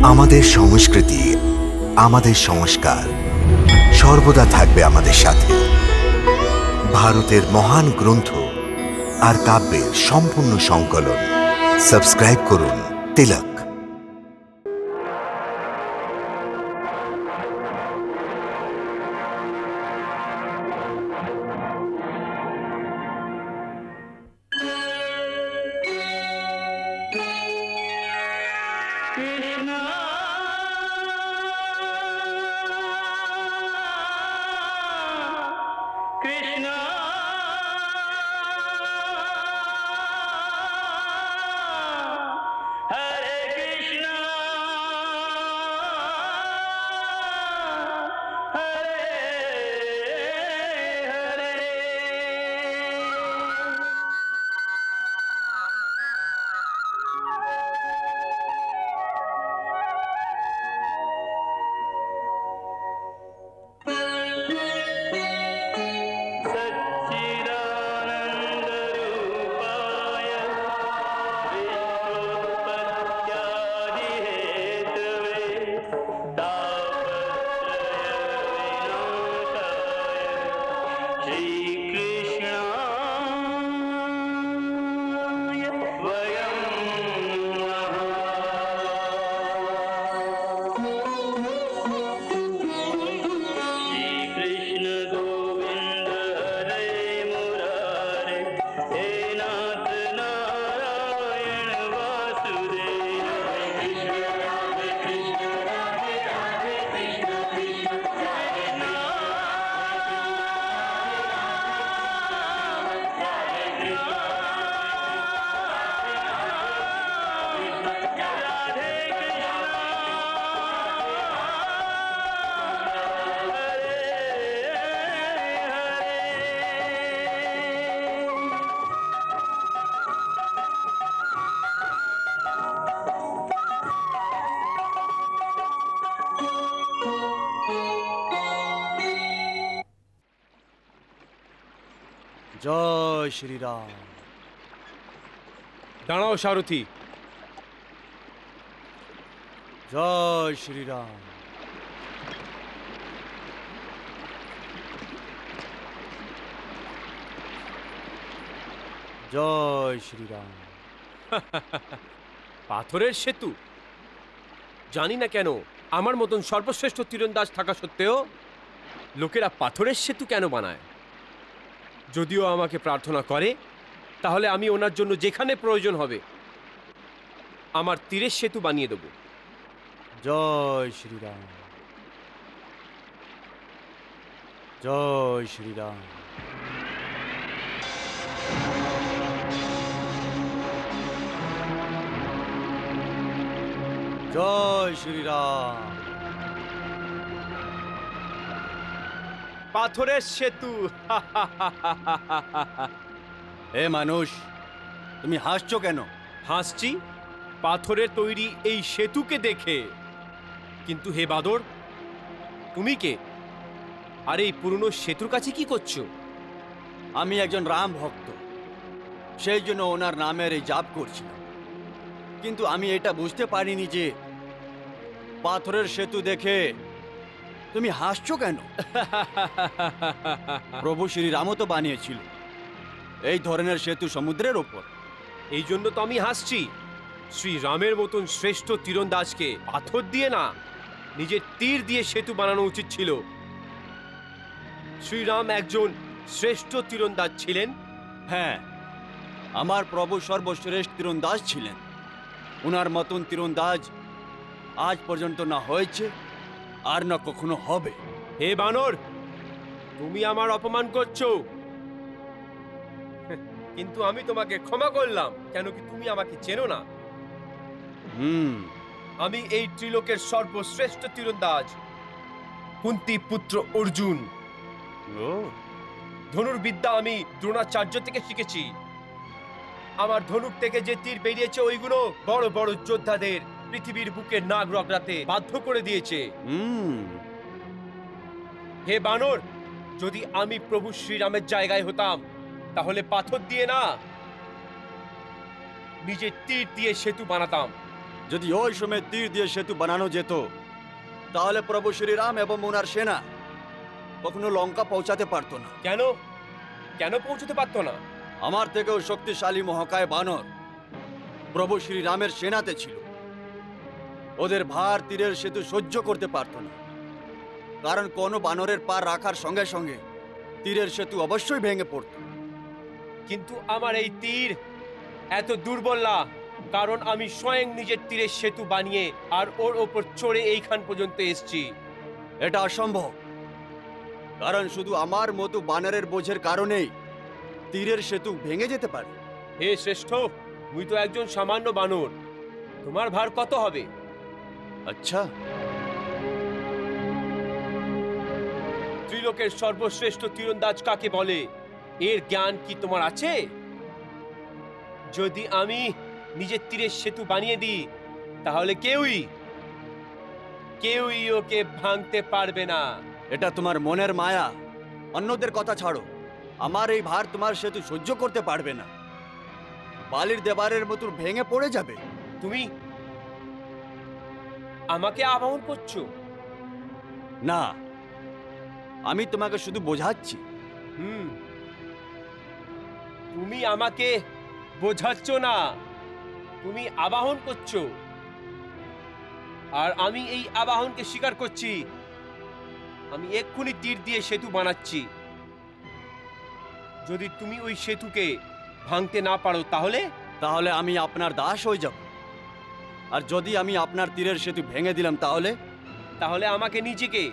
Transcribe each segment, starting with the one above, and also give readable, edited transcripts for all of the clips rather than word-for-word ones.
আমাদের সংস্কৃতি, আমাদের সংস্কার সর্বদা থাকবে আমাদের সাথে। ভারতের মহান গ্রন্থ আর কাব্যের সম্পূর্ণ সংকলন। সাবস্ক্রাইব করুন তিলক। जय श्री राम। दाड़ाओ सारथी। जय श्री राम। जय श्री राम। পাথরের সেতু? জানি না কেন আমার মতন সর্বশ্রেষ্ঠ তীরন্দাজ থাকা সত্ত্বেও লোকেরা পাথরের সেতু কেন বানায়। যদিও আমাকে প্রার্থনা করে তাহলে আমি ওনার জন্য যেখানে প্রয়োজন হবে আমার তীরের সেতু বানিয়ে দেব। जय श्री राम। जय श्री राम। जय श्री राम। পাথরের সেতু। এ মানুষ, তুমি হাসছো কেন? হাসছি পাথরের তৈরি এই সেতুকে দেখে। কিন্তু হে বাদর, তুমি কে? আর এই পুরনো সেতুর কাছে কি করছো? আমি একজন রাম ভক্ত, সেই জন্য ওনার নামের এই জাপ করছিলাম। কিন্তু আমি এটা বুঝতে পারিনি যে পাথরের সেতু দেখে তুমি হাসছো কেন? প্রভু শ্রীরামও তো বানিয়েছিল এই ধরনের সেতু সমুদ্রের ওপর। এই জন্য তো আমি হাসছি। শ্রীরামের মতন শ্রেষ্ঠ তীরন্দাজকে পাথর দিয়ে না, নিজের তীর দিয়ে সেতু বানানো উচিত ছিল। শ্রীরাম একজন শ্রেষ্ঠ তীরন্দাজ ছিলেন। হ্যাঁ, আমার প্রভু সর্বশ্রেষ্ঠ তীরন্দাজ ছিলেন। ওনার মতন তীরন্দাজ আজ পর্যন্ত না হয়েছে আর না কখনো হবে। হে বানর, তুমি আমার অপমান করছো, কিন্তু আমি তোমাকে ক্ষমা করলাম। কেন কি তুমি আমাকে চেনো না? আমি এই ত্রিলোকের সর্বশ্রেষ্ঠ তীরন্দাজ কুন্তি পুত্র অর্জুন। ধনুর্বিদ্যা আমি দ্রোণাচার্য থেকে শিখেছি। আমার ধনুক থেকে যে তীর বেরিয়েছে ওইগুলো বড় বড় যোদ্ধাদের পৃথিবীর বুকে নাক রগড়াতে বাধ্য করে দিয়েছে। হে বানর, যদি আমি প্রভু শ্রীরামের জায়গায় হতাম তাহলে পাথর দিয়ে না, নিজের তীর দিয়ে সেতু বানাতাম। যদি ওই সময় তীর দিয়ে সেতু বানানো যেত তাহলে প্রভু শ্রীরাম এবং ওনার সেনা কখনো লঙ্কা পৌঁছাতে পারতো না। কেন কেন পৌঁছতে পারতো না? আমার থেকেও শক্তিশালী মহাকায় বানর প্রভু শ্রীরামের সেনাতে ছিল। ওদের ভার তীরের সেতু সহ্য করতে পারতো না, কারণ কোনো বানরের পা রাখার সঙ্গে সঙ্গে তীরের সেতু অবশ্যই ভেঙে পড়ত। কিন্তু আমার এই তীর এত দুর্বল না, কারণ আমি স্বয়ং নিজের তীরের সেতু বানিয়ে আর ওর ওপর চড়ে এইখান পর্যন্ত এসেছি। এটা অসম্ভব, কারণ শুধু আমার মতো বানরের বোঝের কারণেই তীরের সেতু ভেঙে যেতে পারে। হে শ্রেষ্ঠ, তুই তো একজন সামান্য বানর, তোমার ভার কত হবে? আচ্ছা, ত্রিলোকের সর্বশ্রেষ্ঠ তীরন্দাজ কাকে বলে এর জ্ঞান কি তোমার আছে? যদি আমি নিজের তীরের সেতু বানিয়ে দিই তাহলে কেউই ওকে ভাঙতে পারবে না। এটা তোমার মনের মায়া। অন্যদের কথা ছাড়ো, আমার এই ভার তোমার সেতু সহ্য করতে পারবে না, বালির দেবারের মতো ভেঙে পড়ে যাবে। তুমি আমাকে আবাহন করছো? না, আমি তোমাকে শুধু বোঝাচ্ছি। তুমি আমাকে বোঝাচ্ছ না, তুমি আবাহন করছো, আর আমি এই আবাহনকে স্বীকার করছি। আমি এক্ষুনি তীর দিয়ে সেতু বানাচ্ছি। যদি তুমি ওই সেতুকে ভাঙতে না পারো তাহলে আমি আপনার দাস হয়ে যাব। আর যদি আমি আপনার তীরের সেতু ভেঙে দিলাম তাহলে আমাকে নিজেকে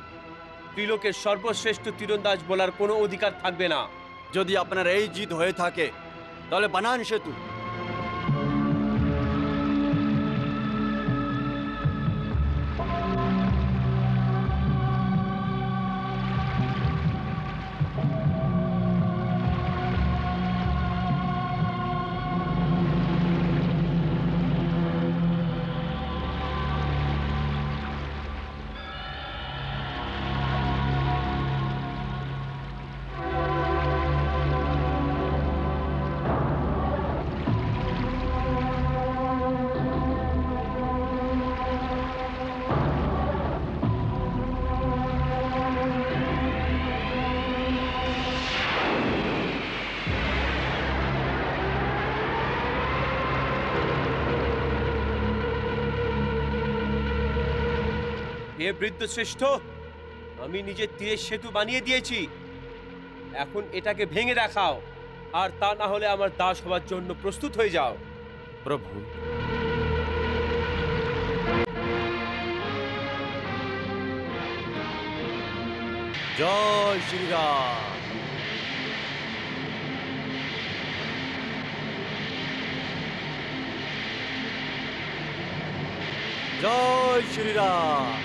ত্রিলোকের সর্বশ্রেষ্ঠ তীরন্দাজ বলার কোনো অধিকার থাকবে না। যদি আপনার এই জিদ হয়ে থাকে তাহলে বানান সেতু। হে বৃদ্ধ শ্রেষ্ঠ, আমি নিজের তীরের সেতু বানিয়ে দিয়েছি, এখন এটাকে ভেঙে দেখাও, আর তা না হলে আমার দাস হওয়ার জন্য প্রস্তুত হয়ে যাও। প্রভু, জয় শ্রীরাম। জয় শ্রীরাম।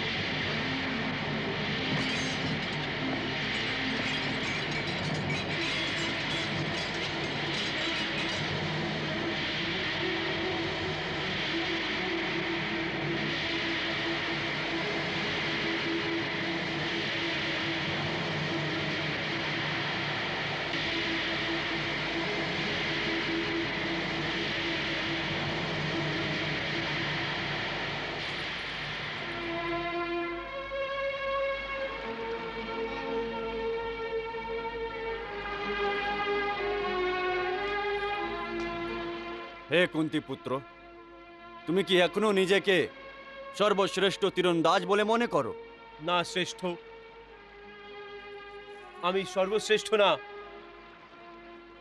হে কুন্তি পুত্র, তুমি কি এখনো নিজেকে সর্বশ্রেষ্ঠ তীরন্দাজ বলে মনে করো? না শ্রেষ্ঠ, আমি সর্বশ্রেষ্ঠ না।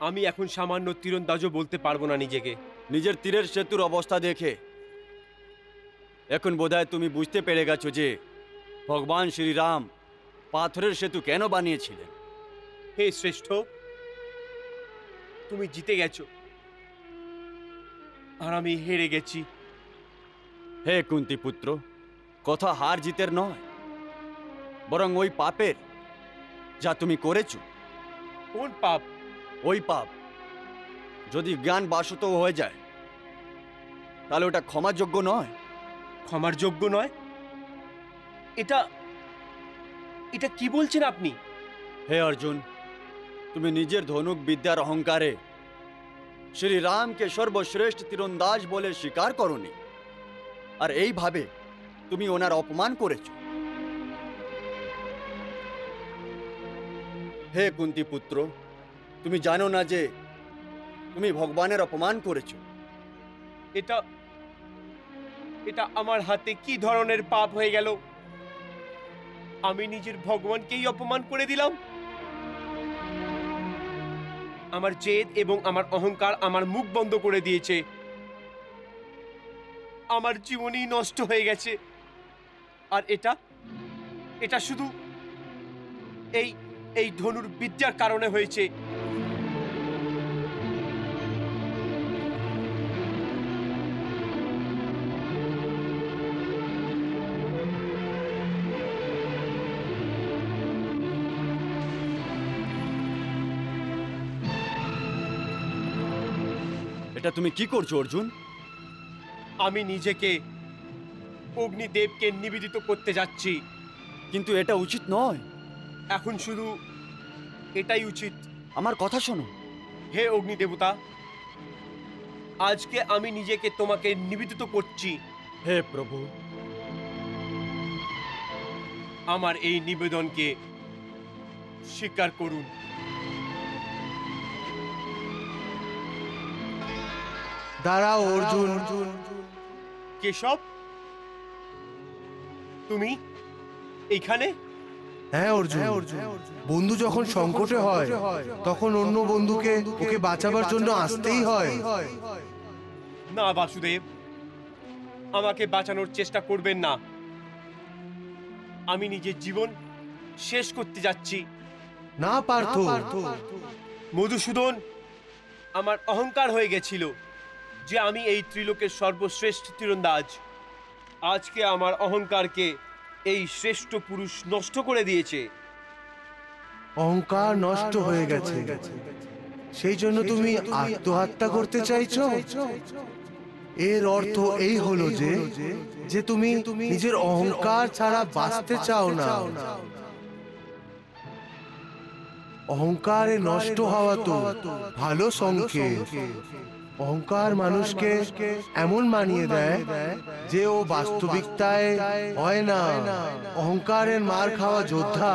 আমি এখন সামান্য তীরন্দাজও বলতে পারবো না নিজেকে। নিজের তীরের সেতুর অবস্থা দেখে এখন বোধহয় তুমি বুঝতে পেরে গেছো যে ভগবান শ্রীরাম পাথরের সেতু কেন বানিয়েছিলেন। হে শ্রেষ্ঠ, তুমি জিতে গেছো আর আমি হেরে গেছি। হে কুন্তি পুত্র, কথা হার জিতের নয়, বরং ওই পাপের যা তুমি করেছো। কোন পাপ? ওই পাপ যদি জ্ঞান বাসত হয়ে যায় তাহলে ওটা ক্ষমাযোগ্য নয়। ক্ষমার যোগ্য নয়? এটা এটা কি বলছেন আপনি? হে অর্জুন, তুমি নিজের ধনুক বিদ্যার অহংকারে শ্রীরামকে সর্বশ্রেষ্ঠ তীরন্দাজ বলে স্বীকার করনি। আর এইভাবে তুমি ওনার অপমান করেছো। হে কুন্তি পুত্র, তুমি জানো না যে তুমি ভগবানের অপমান করেছো? এটা এটা আমার হাতে কি ধরনের পাপ হয়ে গেল? আমি নিজের ভগবানকেই অপমান করে দিলাম। আমার জেদ এবং আমার অহংকার আমার মুখ বন্ধ করে দিয়েছে। আমার জীবনই নষ্ট হয়ে গেছে। আর এটা শুধু এই ধনুর বিদ্যার কারণে হয়েছে। এটা তুমি কি করছো অর্জুন? আমি নিজেকে অগ্নিদেবকে নিবেদিত করতে যাচ্ছি। কিন্তু এটা উচিত নয়। এখন শুধু এটাই উচিত। আমার কথা শোনো। হে অগ্নিদেবতা, আজকে আমি নিজেকে তোমাকে নিবেদিত করছি। হে প্রভু, আমার এই নিবেদনকে স্বীকার করুন। দাঁড়াও অর্জুন। কেশব, তুমি এইখানে? হ্যাঁ অর্জুন, বন্ধু যখন সংকটে হয় তখন অন্য বন্ধুকে ওকে বাঁচাবার জন্য আসতেই হয়। না বাসুদেব, আমাকে বাঁচানোর চেষ্টা করবেন না। আমি নিজের জীবন শেষ করতে যাচ্ছি। না পার্থ, মধুসূদন, আমার অহংকার হয়ে গেছিল যে আমি এই ত্রিলোকের সর্বশ্রেষ্ঠ তীরন্দাজ। আজকে আমার অহংকারকে এই শ্রেষ্ঠ পুরুষ নষ্ট করে দিয়েছে। অহংকার নষ্ট হয়ে গেছে, সেই জন্য তুমি আত্মহত্যা করতে চাইছো? এর অর্থ এই হলো যে তুমি নিজের অহংকার ছাড়া বাঁচতে চাও না। অহংকারে নষ্ট হওয়া তো ভালো সংকেত। অহংকার মানুষকে এমন মানিয়ে দেয় যে ও বাস্তবিকতায় হয় না। অহংকারের মার খাওয়া যোদ্ধা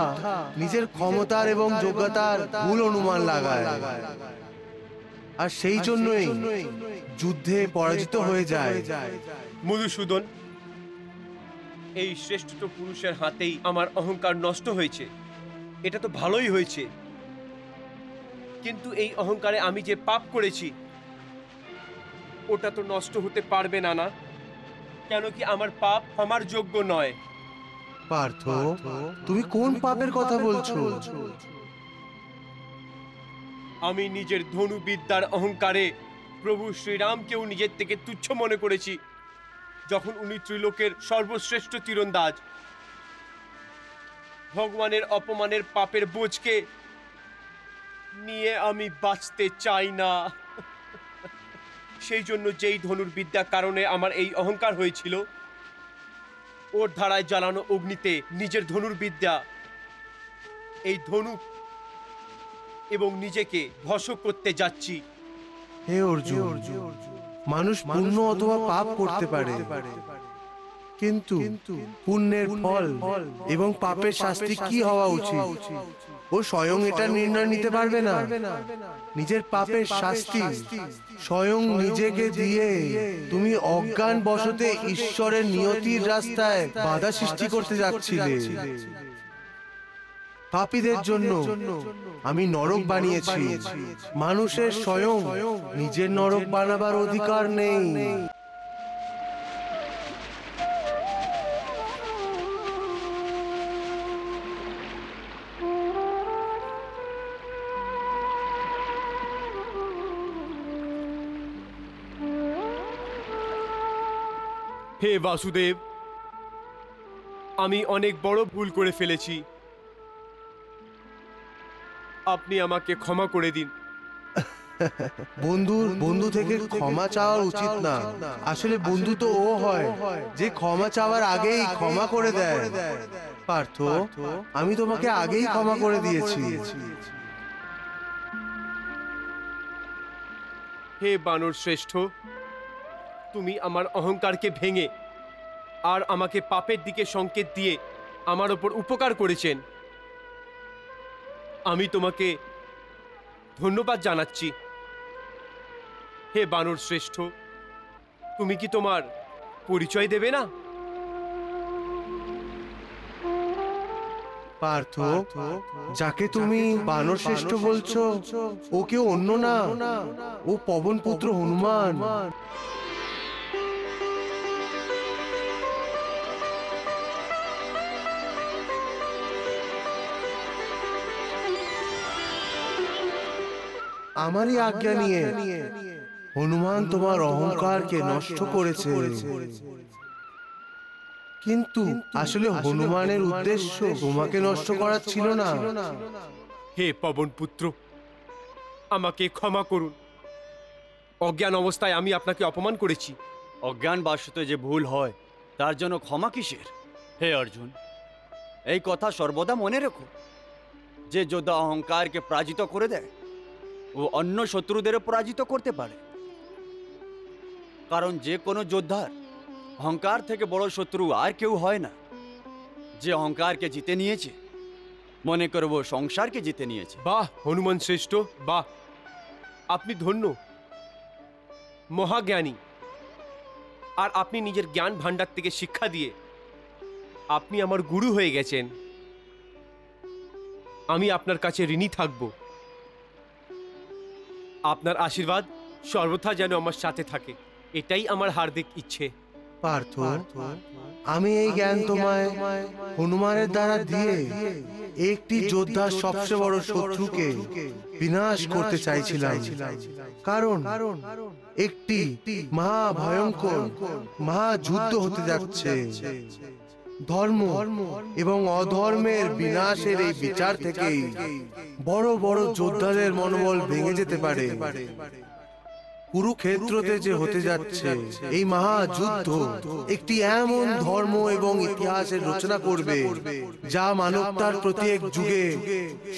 নিজের ক্ষমতার এবং যোগ্যতার ভুল অনুমান লাগায়, আর সেই জন্যই যুদ্ধে পরাজিত হয়ে যায়। মধুসূদন, এই শ্রেষ্ঠ পুরুষের হাতেই আমার অহংকার নষ্ট হয়েছে। এটা তো ভালোই হয়েছে, কিন্তু এই অহংকারে আমি যে পাপ করেছি ওটা তো নষ্ট হতে পারবে না। না, কেন কি আমার পাপ আমার যোগ্য নয়? পার্থ, তুমি কোন পাপের কথা বলছো? আমি নিজের ধনুবিদ্যার অহংকারে প্রভু শ্রীরামকেও নিজের থেকে তুচ্ছ মনে করেছি, যখন উনি ত্রিলোকের সর্বশ্রেষ্ঠ তীরন্দাজ। ভগবানের অপমানের পাপের বোঝকে নিয়ে আমি বাঁচতে চাই না। সেই জন্য যেই ধনুর্বিদ্যার কারণে আমার এই অহংকার হয়েছিল, ওর ধারায় জ্বালানো অগ্নিতে নিজের ধনুর্বিদ্যা, এই ধনুক এবং নিজেকে ভস্ম করতে যাচ্ছি। হে অর্জুন, মানুষ পুণ্য অথবা পাপ করতে পারে, কিন্তু পুণ্যের ফল এবং পাপের শাস্তি কি হওয়া উচিত ও স্বয়ং এটা নির্ণয় নিতে পারবে না। নিজের পাপের শাস্তি স্বয়ং নিজেকে দিয়ে তুমি অজ্ঞান বশতে ঈশ্বরের নিয়তির রাস্তায় বাধা সৃষ্টি করতে যাচ্ছিলে। পাপীদের জন্য আমি নরক বানিয়েছি, মানুষের স্বয়ং নিজের নরক বানাবার অধিকার নেই। হে বাসুদেব, আমি অনেক বড় ভুল করে ফেলেছি। আপনি আমাকে ক্ষমা করে দিন। বন্ধু থেকে ক্ষমা চাওয়া উচিত না। আসলে বন্ধু তো ও হয় যে ক্ষমা চাওয়ার আগেই ক্ষমা করে দেয়। পার্থ, আমি তোমাকে আগেই ক্ষমা করে দিয়েছি। হে বানর শ্রেষ্ঠ, তুমি আমার অহংকারকে ভেঙে আর আমাকে পাপের দিকে সংকেত দিয়ে আমার ওপর উপকার করেছেন, আমি তোমাকে ধন্যবাদ জানাচ্ছি। হে বানর শ্রেষ্ঠ, তুমি কি তোমার পরিচয় দেবে না? পার্থ, যাকে তুমি বানর শ্রেষ্ঠ বলছো ও কেউ অন্য না, ও পবন পুত্র হনুমান। আমারই আজ্ঞা নিয়ে হনুমান তোমার অহংকারকে নষ্ট করেছে, কিন্তু আসলে হনুমানের উদ্দেশ্য তোমাকে নষ্ট করা ছিল না। হে পবন পুত্র, আমাকে ক্ষমা করুন। অজ্ঞান অবস্থায় আমি আপনাকে অপমান করেছি। অজ্ঞান বাসতে যে ভুল হয় তার জন্য ক্ষমা কিসের? হে অর্জুন, এই কথা সর্বদা মনে রেখো। যে যোদ্ধা অহংকারকে পরাজিত করে দেয় ও অন্য শত্রুদেরও পরাজিত করতে পারে, কারণ যে কোনো যোদ্ধার অহংকার থেকে বড় শত্রু আর কেউ হয় না। যে অহংকারকে জিতে নিয়েছে মনে করব সংসারকে জিতে নিয়েছে। বাহ হনুমান শ্রেষ্ঠ, বাহ, আপনি ধন্য, মহাজ্ঞানী। আর আপনি নিজের জ্ঞান ভান্ডার থেকে শিক্ষা দিয়ে আপনি আমার গুরু হয়ে গেছেন। আমি আপনার কাছে ঋণী থাকব। আপনার আশীর্বাদ সর্বদা যেন আমার সাথে থাকে, এটাই আমার হার্দিক ইচ্ছে। পার্থ, আমি এই জ্ঞান তোমায় হনুমানের দ্বারা দিয়ে একটি যোদ্ধার সবচেয়ে বড় শত্রুকে বিনাশ করতে চাইছিলাম, কারণ একটি মহা ভয়ঙ্কর মহা যুদ্ধ হতে যাচ্ছে। ধর্ম এবং অধর্মের বিনাশের এই বিচার থেকেই বড় বড় যোদ্ধাদের মনোবল ভেঙে যেতে পারে। কুরুক্ষেত্রতে যে হতে যাচ্ছে এই মহাযুদ্ধ একটি এমন ধর্ম এবং ইতিহাসের রচনা করবে যা মানবতার প্রত্যেক যুগে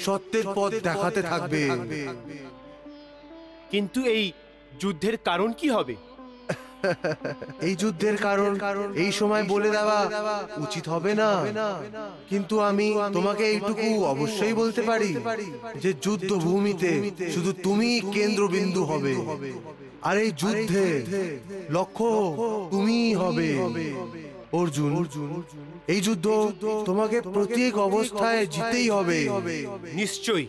সত্যের পথ দেখাতে থাকবে। কিন্তু এই যুদ্ধের কারণ কি হবে? এই যুদ্ধের কারণ এই সময় বলে দেওয়া উচিত হবে না, কিন্তু আমি তোমাকে এইটুকু অবশ্যই বলতে পারি যে যুদ্ধ ভূমিতে শুধু তুমি কেন্দ্রবিন্দু হবে, আর এই যুদ্ধে লক্ষ্য তুমিই হবে। অর্জুন, এই যুদ্ধ তোমাকে প্রত্যেক অবস্থায় জিতেই হবে। নিশ্চয়ই।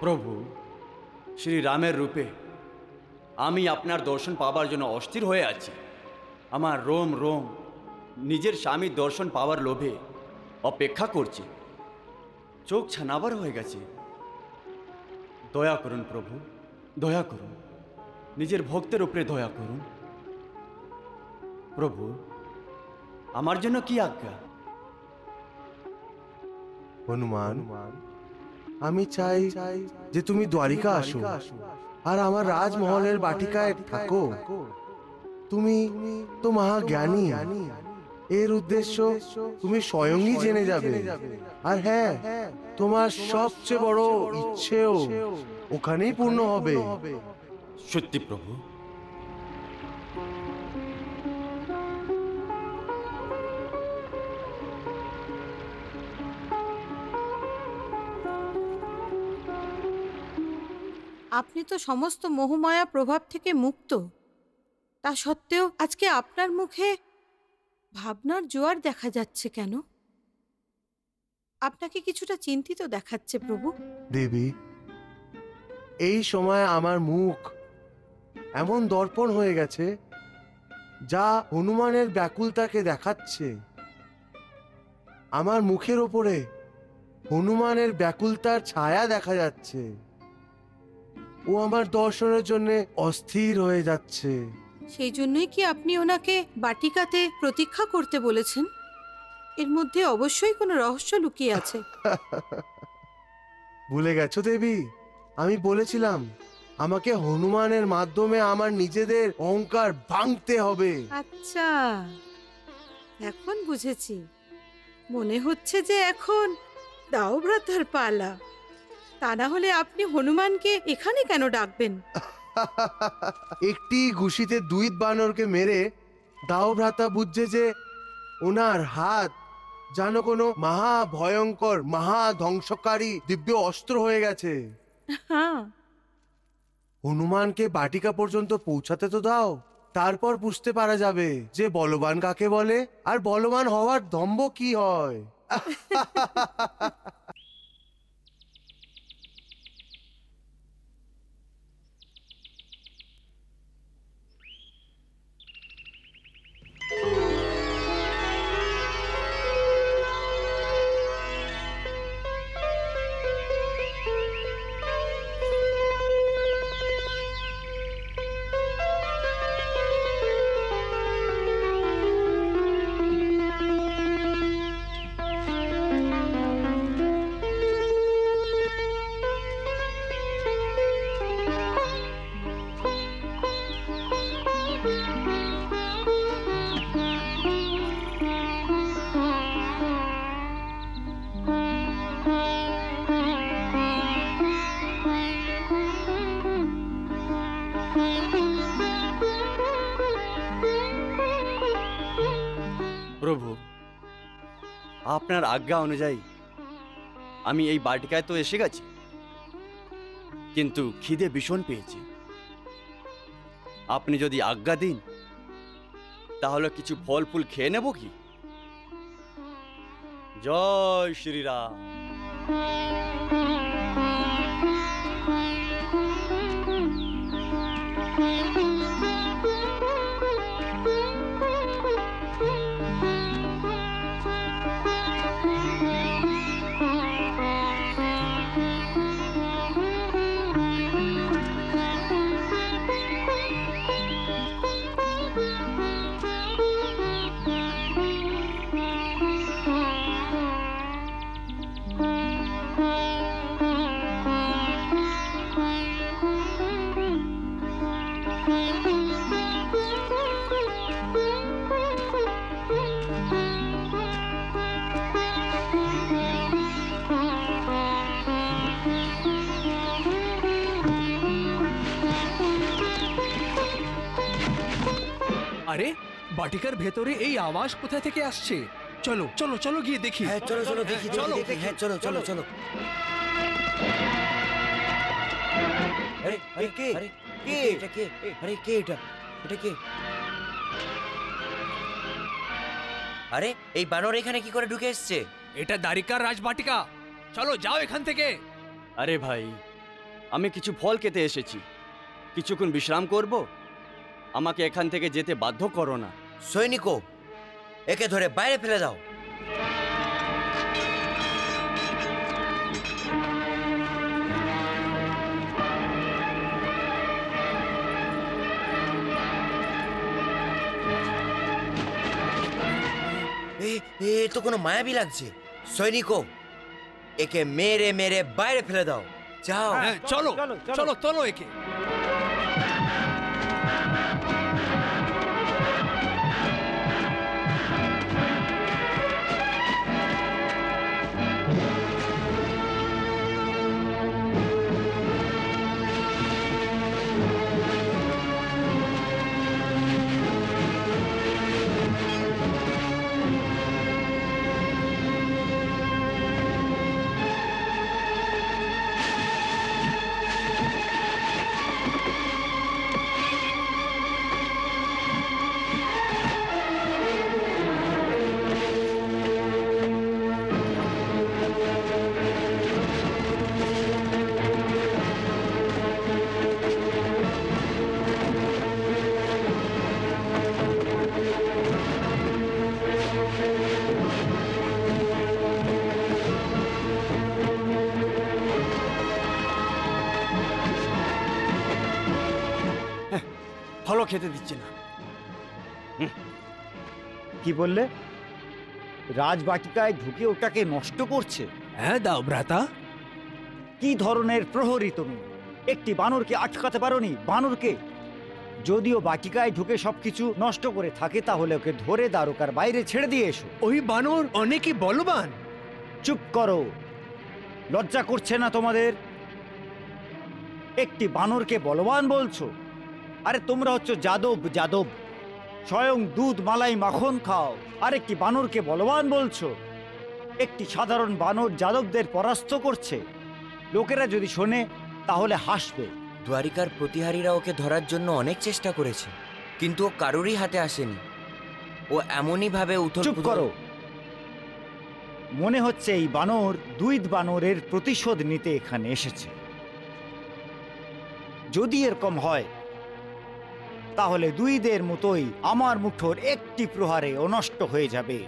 প্রভু শ্রী রামের রূপে আমি আপনার দর্শন পাবার জন্য অস্থির হয়ে আছি। আমার রোম রোম নিজের স্বামীর দর্শন পাওয়ার লোভে অপেক্ষা করছে, চোখ ছানাবার হয়ে গেছে। দয়া করুন প্রভু, দয়া করুন, নিজের ভক্তের উপরে দয়া করুন। প্রভু, আমার জন্য কি আজ্ঞা? হনুমান, আমি চাই যে তুমি দ্বারিকা আসো আর আমার রাজমহলের বাটিকায় থাকো। তুমি তো মহাজ্ঞানী, এর উদ্দেশ্য তুমি স্বয়ংই জেনে যাবে। আর হ্যাঁ, তোমার সবচেয়ে বড় ইচ্ছেও ওখানেই পূর্ণ হবে। সত্যি প্রভু। আপনি তো সমস্ত মোহমায়া প্রভাব থেকে মুক্ত, তা সত্ত্বেও আজকে আপনার মুখে ভাবনার জোয়ার দেখা যাচ্ছে কেন? আপনাকে কিছুটা চিন্তিত দেখাচ্ছে প্রভু। দেবী, এই সময় আমার মুখ এমন দর্পণ হয়ে গেছে যা হনুমানের ব্যাকুলতাকে দেখাচ্ছে। আমার মুখের ওপরে হনুমানের ব্যাকুলতার ছায়া দেখা যাচ্ছে। ও আমার দর্শনের জন্য অস্থির হয়ে যাচ্ছে। সেই জন্যই কি আপনি ওনাকে বাটিকাতে প্রতীক্ষা করতে বলেছেন? এর মধ্যে অবশ্যই কোনো রহস্য লুকিয়ে আছে। ভুলে গেছো দেবী, আমি বলেছিলাম আমাকে হনুমানের মাধ্যমে আমার নিজেদের অহংকার ভাঙতে হবে। আচ্ছা, এখন বুঝেছি। মনে হচ্ছে যে এখন দাওভ্রাতার পালা। তা না হলে আপনি হনুমানকে এখানে কেন ডাকবেন? একটি ঘুষিতে দুই বানরকে মেরে দাওভ্রাতা বুঝছে যে ওনার হাত যেন কোনো মহা ভয়ঙ্কর মহা ধ্বংসকারী দিব্য অস্ত্র হয়ে গেছে। হ্যাঁ, হনুমানকে বাটিকা পর্যন্ত পৌঁছাতে তো দাও, তারপর বুঝতে পারা যাবে যে বলবান কাকে বলে আর বলবান হওয়ার দম্ভ কি হয়। প্রভু, আপনার আজ্ঞা অনুযায়ী আমি এই বাটিকায় তো এসে গেছি, কিন্তু খিদে ভীষণ পেয়েছি। আপনি যদি আজ্ঞা দিন তাহলে কিছু ফল ফুল খেয়ে নেব কি? জয় শ্রীরাম। আরে বাটিকার ভেতরে এই আওয়াজ কোথা থেকে আসছে? চলো চলো চলো গিয়ে দেখি। হ্যাঁ চলো চলো দেখি চলো। দেখি হ্যাঁ চলো চলো চলো। আরে আরে কে আরে কে এটা কে আরে কে এটা এটা কে? আরে এই বানর এখানে কি করে ঢুকে এসেছে? এটা দ্বারিকার রাজবাটিকা। চলো যাও এখান থেকে। আরে ভাই, আমি কিছু ফল খেতে এসেছি, কিছুক্ষণ বিশ্রাম করব। আমাকে এখান থেকে যেতে বাধ্য করো না। সৈনিকো, একে ধরে বাইরে ফেলে দাও। এ তো কোনো মায়াবী লাগছে। সৈনিকো, একে মেরে মেরে বাইরে ফেলে দাও। যাও। হ্যাঁ চলো চলো চলো একে। আমারও খেতে দিচ্ছে না। কি বললে? রাজবাটিকায় ঢুকে ওটাকে নষ্ট করছে? হ্যাঁ দাও ভ্রাতা। কি ধরনের প্রহরী তুমি? একটি বানরকে আটকাতে পারোনি? বানরকে? যদিও বাটিকায় ঢুকে সবকিছু নষ্ট করে থাকে তাহলে ওকে ধরে দ্বারকার বাইরে ছেড়ে দিয়ে এসো। ওই বানর অনেকই বলবান। চুপ করো, লজ্জা করছে না তোমাদের? একটি বানরকে বলবান বলছো? আরে তোমরা হচ্ছে যাদব, যাদব স্বয়ং দুধ মালাই মাখন খাও, আর একটি বানরকে বলবান বলছো? একটি সাধারণ বানর যাদবদের পরাস্ত করছে। লোকেরা যদি শোনে তাহলে হাসবে। দ্বারিকার প্রতিহারীরা ওকে ধরার জন্য অনেক চেষ্টা করেছে, কিন্তু ও কারোরই হাতে আসেনি। ও এমনই ভাবে উথল চুপ করো। মনে হচ্ছে এই বানর দুইদ বানরের প্রতিশোধ নিতে এখানে এসেছে। যদি এরকম হয় তাহলে দুইদের মতোই আমার মুঠোর একটি প্রহারে ও নষ্ট হয়ে যাবে।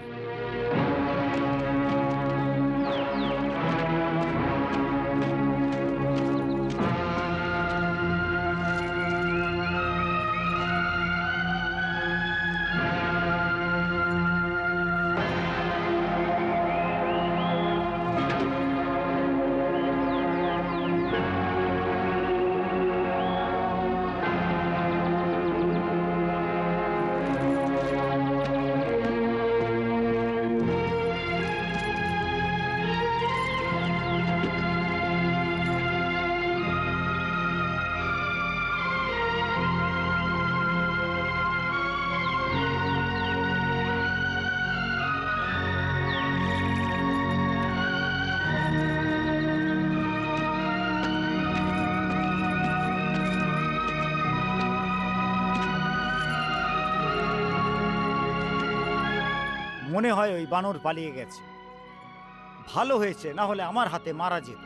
মনে হয় ওই বানর পালিয়ে গেছে। ভালো হয়েছে, না হলে আমার হাতে মারা যেত।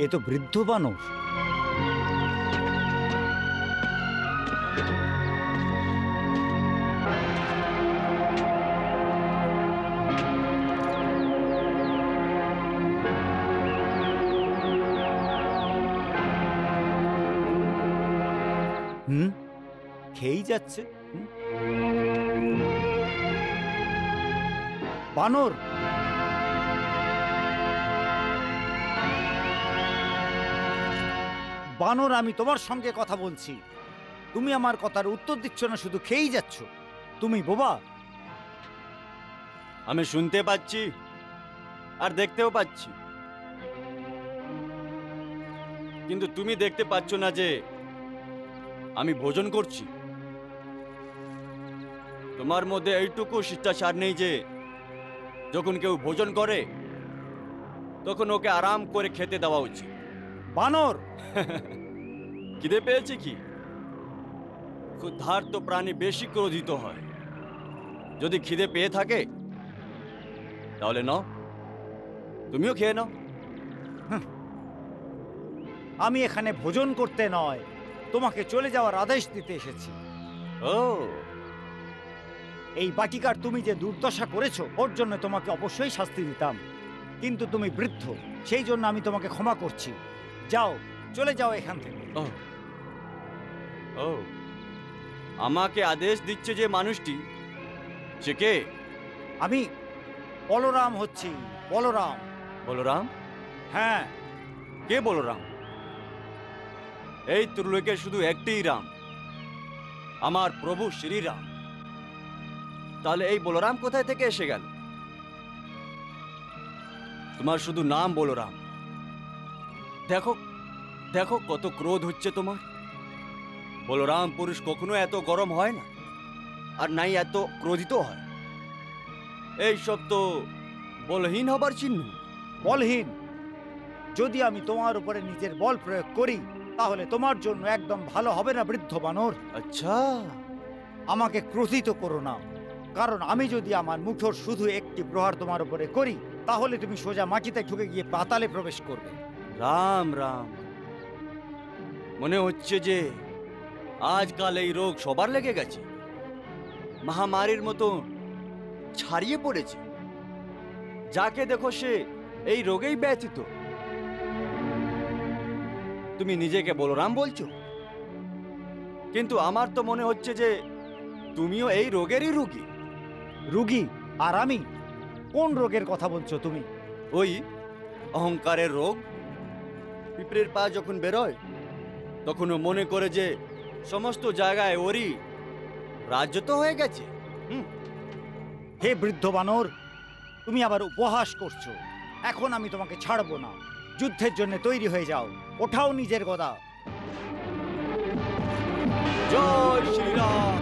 এ তো বৃদ্ধ বানর। খেয়েই যাচ্ছে। বানর, বানর, আমি তোমার সঙ্গে কথা বলছি। তুমি আমার কথার উত্তর দিচ্ছ না, শুধু খেয়েই যাচ্ছ। তুমি বোবা। আমি শুনতে পাচ্ছি আর দেখতেও পাচ্ছি, কিন্তু তুমি দেখতে পাচ্ছ না যে আমি ভোজন করছি। তোমার মধ্যে এইটুকু শিষ্টাচার নেই যে যখন কেউ ভোজন করে তখন ওকে আরাম করে খেতে দেওয়া উচিত। বানর, খিদে পেয়েছে কি? ক্ষুধার্ত প্রাণী বেশি ক্রোধিত হয়। যদি খিদে পেয়ে থাকে তাহলে নাও, তুমিও খেয়ে নাও। আমি এখানে ভোজন করতে নয়, তোমাকে চলে যাওয়ার আদেশ দিতে এসেছি। ও, এই বাটিকার তুমি যে দুর্দশা করেছো ওর জন্য তোমাকে অবশ্যই শাস্তি দিতাম, কিন্তু তুমি বৃদ্ধ, সেই জন্য আমি তোমাকে ক্ষমা করছি। যাও, চলে যাও এখান থেকে। ও, আমাকে আদেশ দিচ্ছে যে মানুষটি, সে কে? আমি বলরাম হচ্ছি, বলরাম। বলরাম? হ্যাঁ। কে বলরাম? এই ত্রিলোকে শুধু একটিই রাম, আমার প্রভু শ্রীরাম। তাহলে এই বলরাম কোথায় থেকে এসে গেল? তোমার শুধু নাম বলরাম, দেখো দেখো কত ক্রোধ হচ্ছে তোমার। বলরাম পুরুষ কখনো এত গরম হয় না, আর নাই এত ক্রোধিত হয়। এইসব তো বলহীন হবার চিহ্ন। বলহীন? যদি আমি তোমার উপরে নিজের বল প্রয়োগ করি তাহলে তোমার জন্য একদম ভালো হবে না বৃদ্ধ বানর। আচ্ছা, আমাকে ক্রোধিত করো না, কারণ আমি যদি আমার মুঠোর শুধু একটি প্রহার তোমার উপরে করি তাহলে তুমি সোজা মাটিতে ঢুকে গিয়ে পাতালে প্রবেশ করবে। রাম রাম, মনে হচ্ছে যে আজকাল এই রোগ সবার লেগে গেছে, মহামারীর মতো ছড়িয়ে পড়েছে। যাকে দেখো সে এই রোগেই ব্যথিত। তুমি নিজেকে বলরাম বলছো, কিন্তু আমার তো মনে হচ্ছে যে তুমিও এই রোগেরই রোগী। রোগী? আর আমি? কোন রোগের কথা বলছো তুমি? ওই অহংকারের রোগ। পিঁপড়ের পা যখন বেরোয় তখনও মনে করে যে সমস্ত জায়গায় ওরই রাজত্ব হয়ে গেছে। হে বৃদ্ধ বানর, তুমি আবার উপহাস করছো। এখন আমি তোমাকে ছাড়বো না। যুদ্ধের জন্য তৈরি হয়ে যাও। ওঠাও নিজের গদা। জয় শ্রীরাম।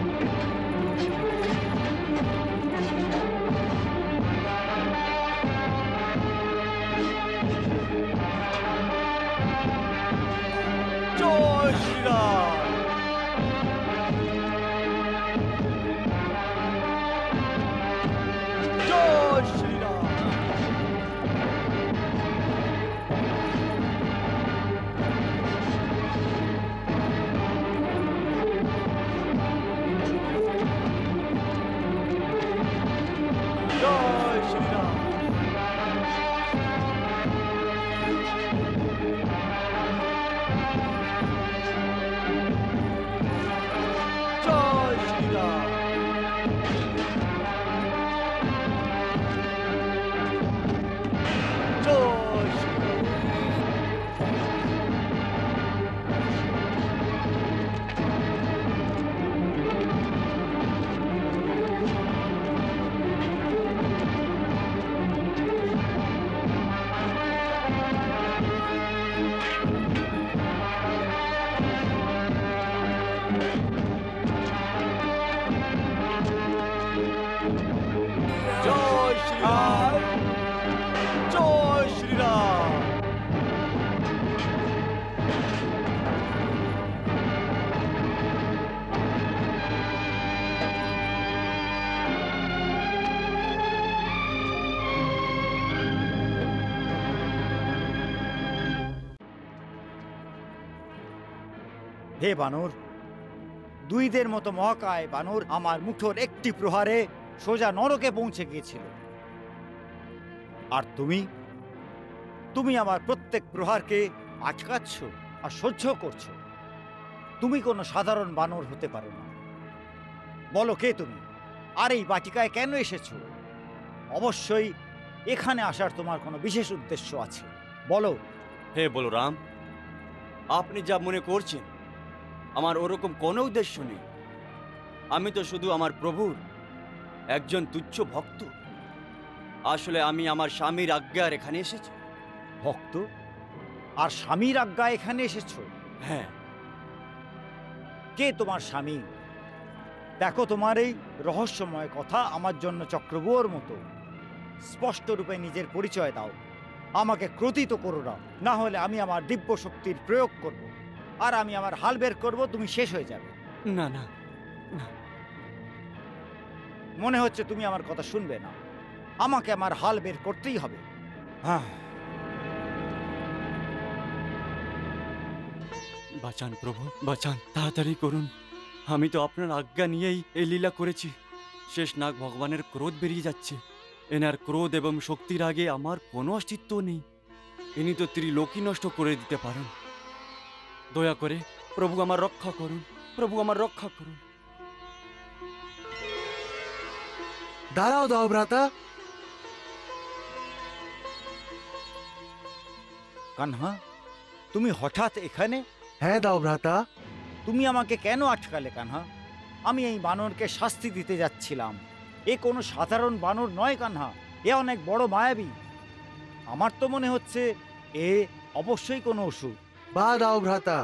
জয় শ্রীরাম। জয় শ্রীরাম। জয় শ্রীরাম। জয় শ্রীরাম। জয় শ্রীরাম। জয় শ্রীরাম। জয় শ্রীরাম। হে বানর, দুইদের মতো মহাকায় বানর আমার মুঠোর একটি প্রহারে সোজা নরকে পৌঁছে গিয়েছিল। আর তুমি তুমি আমার প্রত্যেক প্রহারকে আটকাচ্ছ আর সহ্য করছো। তুমি কোনো সাধারণ বানর হতে পারো না। বলো কে তুমি, আর এই বাটিকায় কেন এসেছো? অবশ্যই এখানে আসার তোমার কোনো বিশেষ উদ্দেশ্য আছে। বলো। হে বলরাম, আপনি যা মনে করছেন আমার ওরকম কোনো উদ্দেশ্য নেই। আমি তো শুধু আমার প্রভুর একজন তুচ্ছ ভক্ত। আসলে আমি আমার স্বামীর আজ্ঞার এখানে এসেছি। ভক্ত? আর স্বামীর আজ্ঞা এখানে এসেছো? হ্যাঁ। কে তোমার স্বামী? দেখো, তোমার এই রহস্যময় কথা আমার জন্য চক্রবুয়োর মতো। স্পষ্ট রূপে নিজের পরিচয় দাও। আমাকে ক্রোধিত করো না, না হলে আমি আমার দিব্য শক্তির প্রয়োগ করব, আর আমি আমার হাল বের করব, তুমি শেষ হয়ে যাবে। না না, মনে হচ্ছে তুমি আমার কথা শুনবে না। আমাকে আমার হাল বের করতেই হবে। বাঁচান প্রভু, বাঁচান, তাড়াতাড়ি করুন। আমি তো আপনার আজ্ঞা নিয়েই এই লীলা করেছি। শেষ নাগ ভগবানের ক্রোধ বেরিয়ে যাচ্ছে। এনার ক্রোধ এবং শক্তির আগে আমার কোনো অস্তিত্ব নেই। ইনি তো ত্রিলোকই নষ্ট করে দিতে পারেন। দয়া করে প্রভু আমার রক্ষা করুন, প্রভু আমার রক্ষা করুন। দাঁড়াও দাও ভ্রাতা। কানহা, তুমি হঠাৎ এখানে? হ্যাঁ দাও ভ্রাতা। তুমি আমাকে কেন আটকালে কানহা? আমি এই বানরকে শাস্তি দিতে যাচ্ছিলাম। এ কোনো সাধারণ বানর নয় কানহা, এ অনেক বড় মায়াবী। আমার তো মনে হচ্ছে এ অবশ্যই কোনো ওষুধ। বা দাও ভ্রাতা,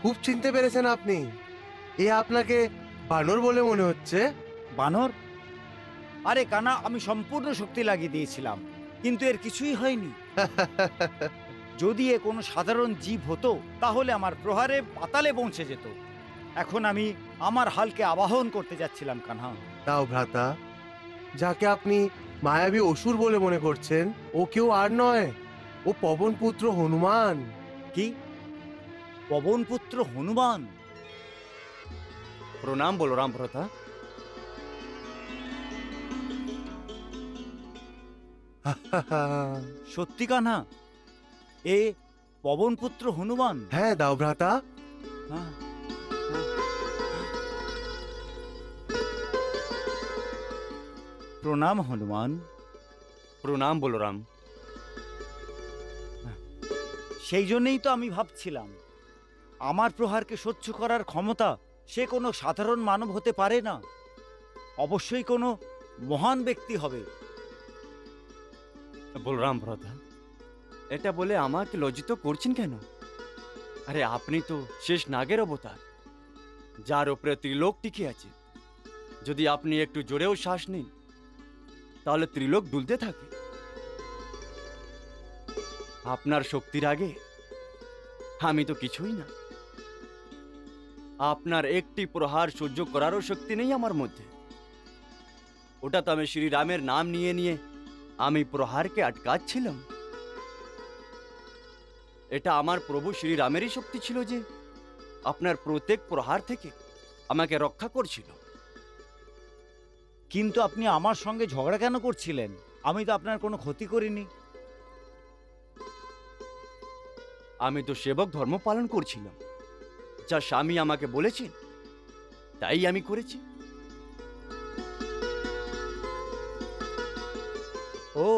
খুব চিনতে পেরেছেন আপনি। এ আপনাকে বানর বলে মনে হচ্ছে। বানর? আরে কানা, আমি সম্পূর্ণ শক্তি লাগিয়ে দিয়েছিলাম, কিন্তু এর কিছুই হয়নি। যদি এ কোনো সাধারণ জীব হতো তাহলে আমার প্রহারে পাতালে পৌঁছে যেত। এখন আমি আমার হালকে আবাহন করতে যাচ্ছিলাম কানহা। দাও ভ্রাতা, যাকে আপনি মায়াবী অসুর বলে মনে করছেন, ও কেউ আর নয়, ও পবনপুত্র হনুমান। কি? পবনপুত্র হনুমান? প্রণাম বলরাম ভ্রাতা। সত্যি কানহা, এ পবনপুত্র হনুমান? হ্যাঁ দাও ভ্রাতা। হ্যাঁ। প্রণাম হনুমান। প্রণাম বলরাম। সেই জন্যই তো আমি ভাবছিলাম, আমার প্রহারকে সহ্য করার ক্ষমতা সে কোনো সাধারণ মানব হতে পারে না, অবশ্যই কোনো মহান ব্যক্তি হবে। বলরাম ভ্রাতা, এটা বলে আমাকে লজ্জিত করছেন কেন? আরে আপনি তো শেষ নাগের অবতার, যার উপরে ত্রিলোক টিকে আছে। যদি আপনি একটু জোরেও শ্বাস নিন তাহলে ত্রিলোক দুলতে থাকে। আপনার শক্তির আগে আমি তো কিছুই না। আপনার একটি প্রহার সহ্য করারও শক্তি নেই আমার মধ্যে। ওটা তো আমি শ্রীরামের নাম নিয়ে নিয়ে আমি প্রহারকে আটকাচ্ছিলাম। এটা আমার প্রভু শ্রীরামেরই শক্তি ছিল যে আপনার প্রত্যেক প্রহার থেকে আমাকে রক্ষা করছিল। কিন্তু আপনি আমার সঙ্গে ঝগড়া কেন করছিলেন? আমি তো আপনার কোনো ক্ষতি করিনি। আমি তো সেবক ধর্ম পালন করছিলাম, যা স্বামী আমাকে বলেছেন তাই আমি করেছি। ও,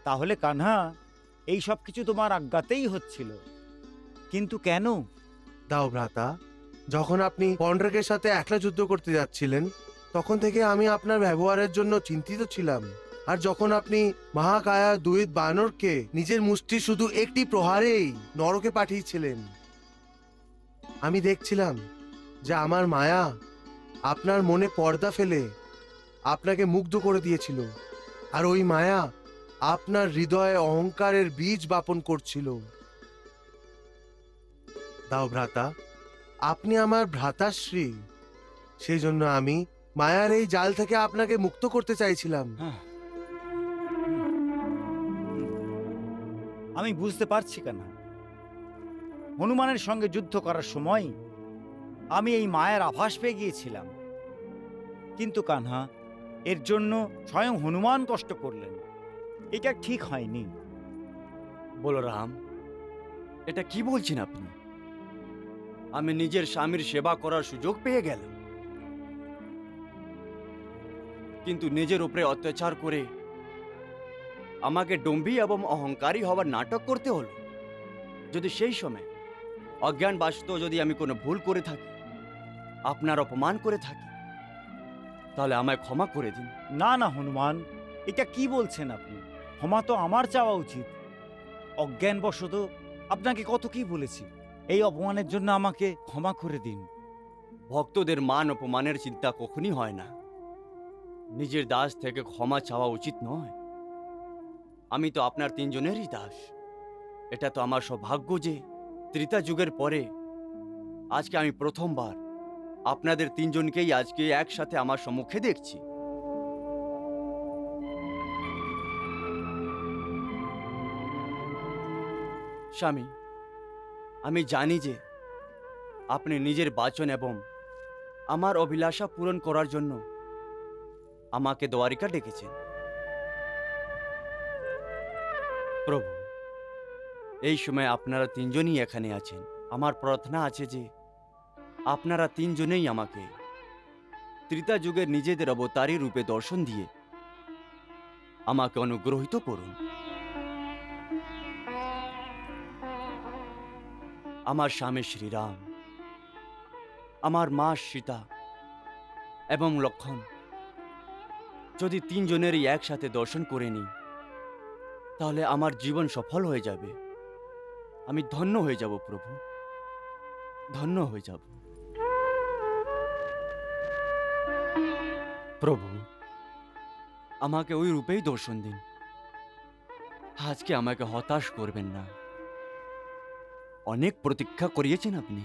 তাহলে কানহা, এই সব কিছু তোমার আজ্ঞাতেই হচ্ছিল, কিন্তু কেন? দাও ভ্রাতা, যখন আপনি পন্ড্রেকের সাথে একলা যুদ্ধ করতে যাচ্ছিলেন তখন থেকে আমি আপনার ব্যবহারের জন্য চিন্তিত ছিলাম। আর যখন আপনি মহাকায়া দুইত বানরকে নিজের মুষ্টির শুধু একটি প্রহারেই নরকে পাঠিয়েছিলেন, আমি দেখছিলাম যে আমার মায়া আপনার মনে পর্দা ফেলে আপনাকে মুগ্ধ করে দিয়েছিল, আর ওই মায়া আপনার হৃদয়ে অহংকারের বীজ বপন করছিল। দাও ভ্রাতা, আপনি আমার ভ্রাতাশ্রী, সেই জন্য আমি মায়ার এই জাল থেকে আপনাকে মুক্ত করতে চাইছিলাম। আমি বুঝতে পারছি কানহা, হনুমানের সঙ্গে যুদ্ধ করার সময় আমি এই মায়ের আভাস পেয়ে গিয়েছিলাম, কিন্তু কানহা, এর জন্য স্বয়ং হনুমান কষ্ট করলেন। এটা ঠিক হয়নি। বলরাম, এটা কি বলছেন আপনি? আমি নিজের স্বামীর সেবা করার সুযোগ পেয়ে গেলাম, কিন্তু নিজের উপরে অত্যাচার করে আমাকে ডম্বী এবং অহংকারী হওয়ার নাটক করতে হলো। যদি সেই সময় অজ্ঞানবশত যদি আমি কোনো ভুল করে থাকি, আপনার অপমান করে থাকি, তাহলে আমায় ক্ষমা করে দিন। না না হনুমান, এটা কি বলছেন আপনি? ক্ষমা তো আমার চাওয়া উচিত। অজ্ঞানবশত আপনাকে কত কি বলেছি, এই অপমানের জন্য আমাকে ক্ষমা করে দিন। ভক্তদের মান অপমানের চিন্তা কখনই হয় না। নিজের দাস থেকে ক্ষমা চাওয়া উচিত নয়। আমি তো আপনার তিনজনেরই দাস। এটা তো আমার সৌভাগ্য যে ত্রেতা যুগের পরে আজকে আমি প্রথমবার আপনাদের তিনজনকেই আজকে একসাথে আমার সম্মুখে দেখছি। স্বামী, আমি জানি যে আপনি নিজের বাচন এবং আমার অভিলাষা পূরণ করার জন্য আমাকে দ্বারিকা ডেকেছেন। প্রভু, এই সময় আপনারা তিনজনই এখানে আছেন। আমার প্রার্থনা আছে যে আপনারা তিনজনেই আমাকে ত্রেতা যুগের নিজেদের অবতারী রূপে দর্শন দিয়ে আমাকে অনুগ্রহিত করুন। আমার স্বামী শ্রীরাম, আমার মা সীতা এবং লক্ষ্মণ যদি তিনজনেরই একসাথে দর্শন করে নিই, তাহলে আমার জীবন সফল হয়ে যাবে। আমি ধন্য হয়ে যাব প্রভু, ধন্য হয়ে যাব। প্রভু, আমাকে ওই রূপেই দর্শন দিন। আজকে আমাকে হতাশ করবেন না। অনেক প্রতীক্ষা করিয়েছেন আপনি।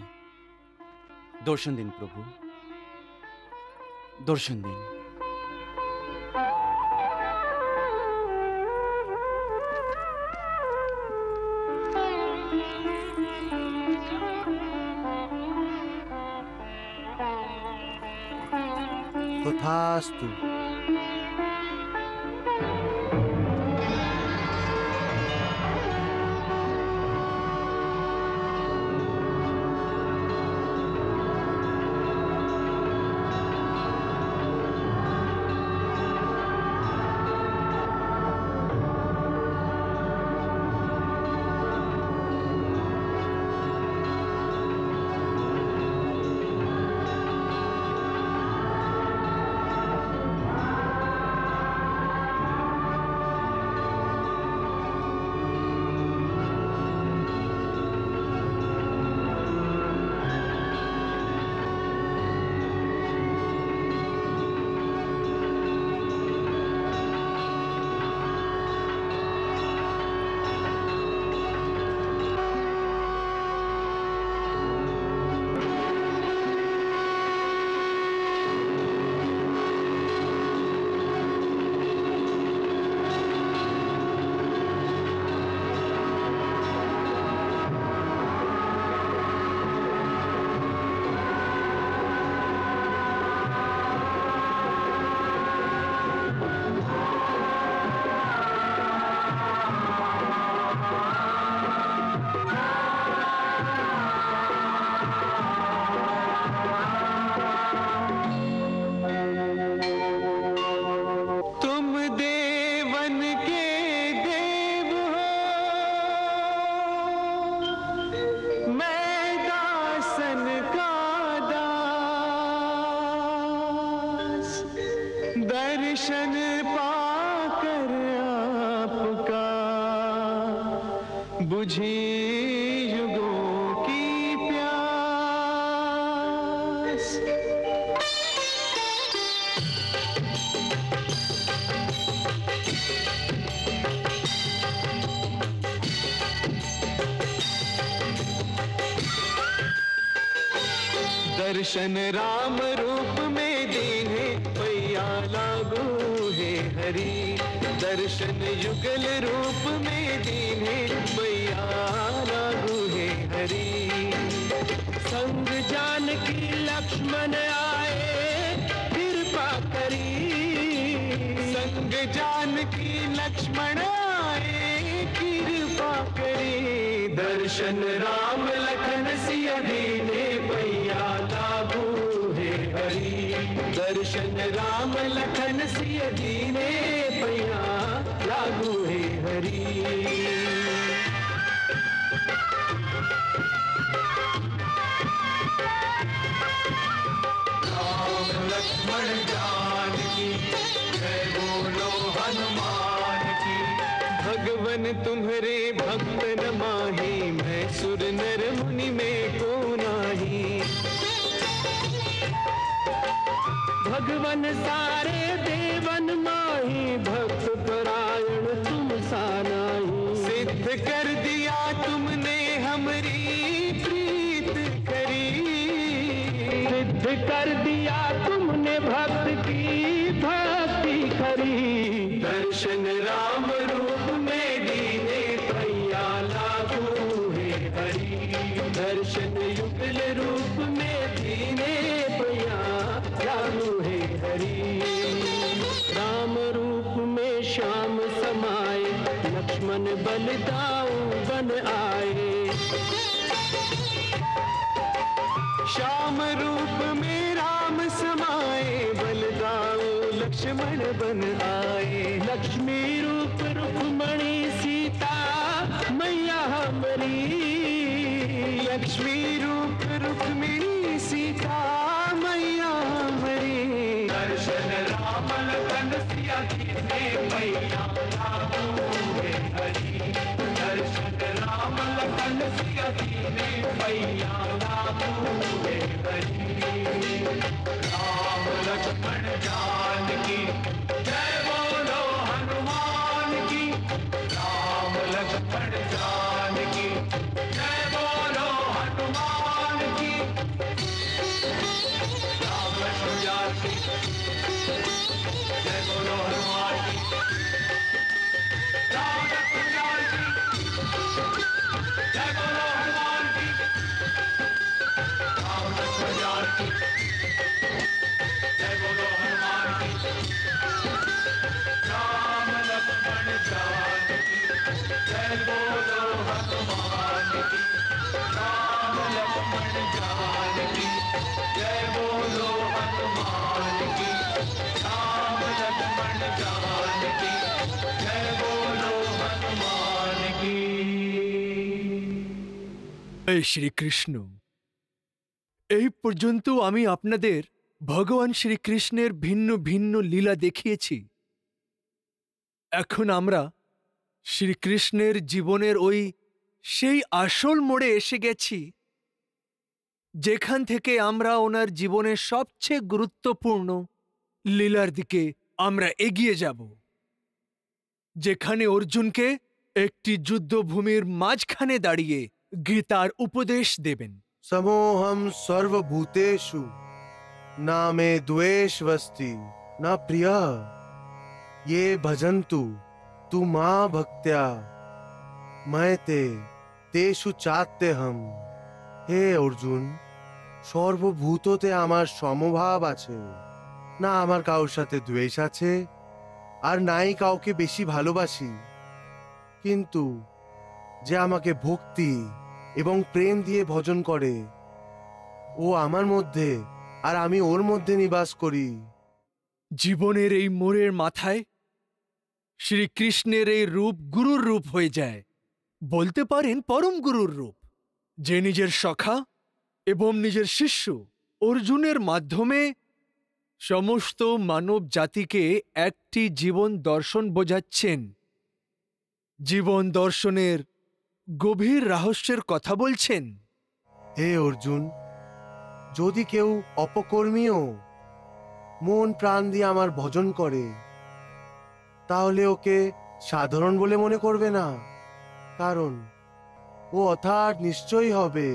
দর্শন দিন প্রভু, দর্শন দিন। তথাস্তু। दर्शन पाकर आपका बुझी युगों की प्यास। दर्शन राम रूप में दीने पैया लागू है हरि। दर्शन युगल रूप में दीने पैया लागू है हरि। संग जानकी लक्ष्मण आए कृपा करी। संग जानकी लक्ष्मण आए कृपा करी। दर्शन राम लखन सिया दीने पैया लागू है हरि। दर्शन राम लखन सिया दीने पैया लागू है हरि। राम लक्ष्मण जानकी जय बोलो हनुमान की। भगवन तुम्हारे भक्त न माही। मैं सुर नर मुनि में को नाही। भगवन सारे देवन माही। भक्त परायण तुम सा नाही। सिद्ध कर दिया तुमने हमरी प्रीत करी। सिद्ध कर दिया तुमने भक्त की भक्ति करी। दर्शन राम रूप में दीने पैया लागू है हरि। दर्शन युगल रूप में दीने पैया लागू है हरि। राम रूप में श्याम समाए। लक्ष्मण बलदाऊ बन आए। श्याम रूप में राम समाए। बलदाऊ लक्ष्मण बन आए। लक्ष्मी रूप रुक्मणी सीता मैया हमारी। लक्ष्मी रूप रुक्मिणी सीता मैया हमारी। दर्शन राम लखन सिया दीने पैया लागू है हरि। दर्शन राम लखन এই শ্রীকৃষ্ণ, এই পর্যন্ত আমি আপনাদের ভগবান শ্রীকৃষ্ণের ভিন্ন ভিন্ন লীলা দেখিয়েছি। এখন আমরা শ্রীকৃষ্ণের জীবনের সেই আসল মোড়ে এসে গেছি, যেখান থেকে আমরা ওনার জীবনের সবচেয়ে গুরুত্বপূর্ণ লীলার দিকে আমরা এগিয়ে যাব, যেখানে অর্জুনকে একটি যুদ্ধভূমির মাঝখানে দাঁড়িয়ে গীতার উপদেশ দেবেন। समोहम सर्वभूतेषु ना मे द्वेषवस्ति ना प्रिय ये भजन्तु तु मा भक्त्या मयते तेषु चात्यहम। হে অর্জুন, সর্বভূততে আমার সমভাব আছে, না আমার কারোর সাথে দ্বেষ আছে আর নাই কাউকে বেশি ভালোবাসি, কিন্তু যে আমাকে ভক্তি এবং প্রেম দিয়ে ভজন করে ও আমার মধ্যে আর আমি ওর মধ্যে নিবাস করি। জীবনের এই মোড়ের মাথায় শ্রীকৃষ্ণের এই রূপ গুরুর রূপ হয়ে যায়, বলতে পারেন পরম গুরুর রূপ, যে নিজের সখা এবং নিজের শিষ্য অর্জুনের মাধ্যমে সমস্ত মানব জাতিকে একটি জীবন দর্শন বোঝাচ্ছেন। জীবন দর্শনের গভীর রহস্যের কথা বলছেন। হে অর্জুন, যদি কেউ অপকর্মীও মন প্রাণ দিয়ে আমার ভজন করে, তাহলে ওকে সাধারণ বলে মনে করবে না, কারণ ও অর্থাৎ নিশ্চয়ই হবে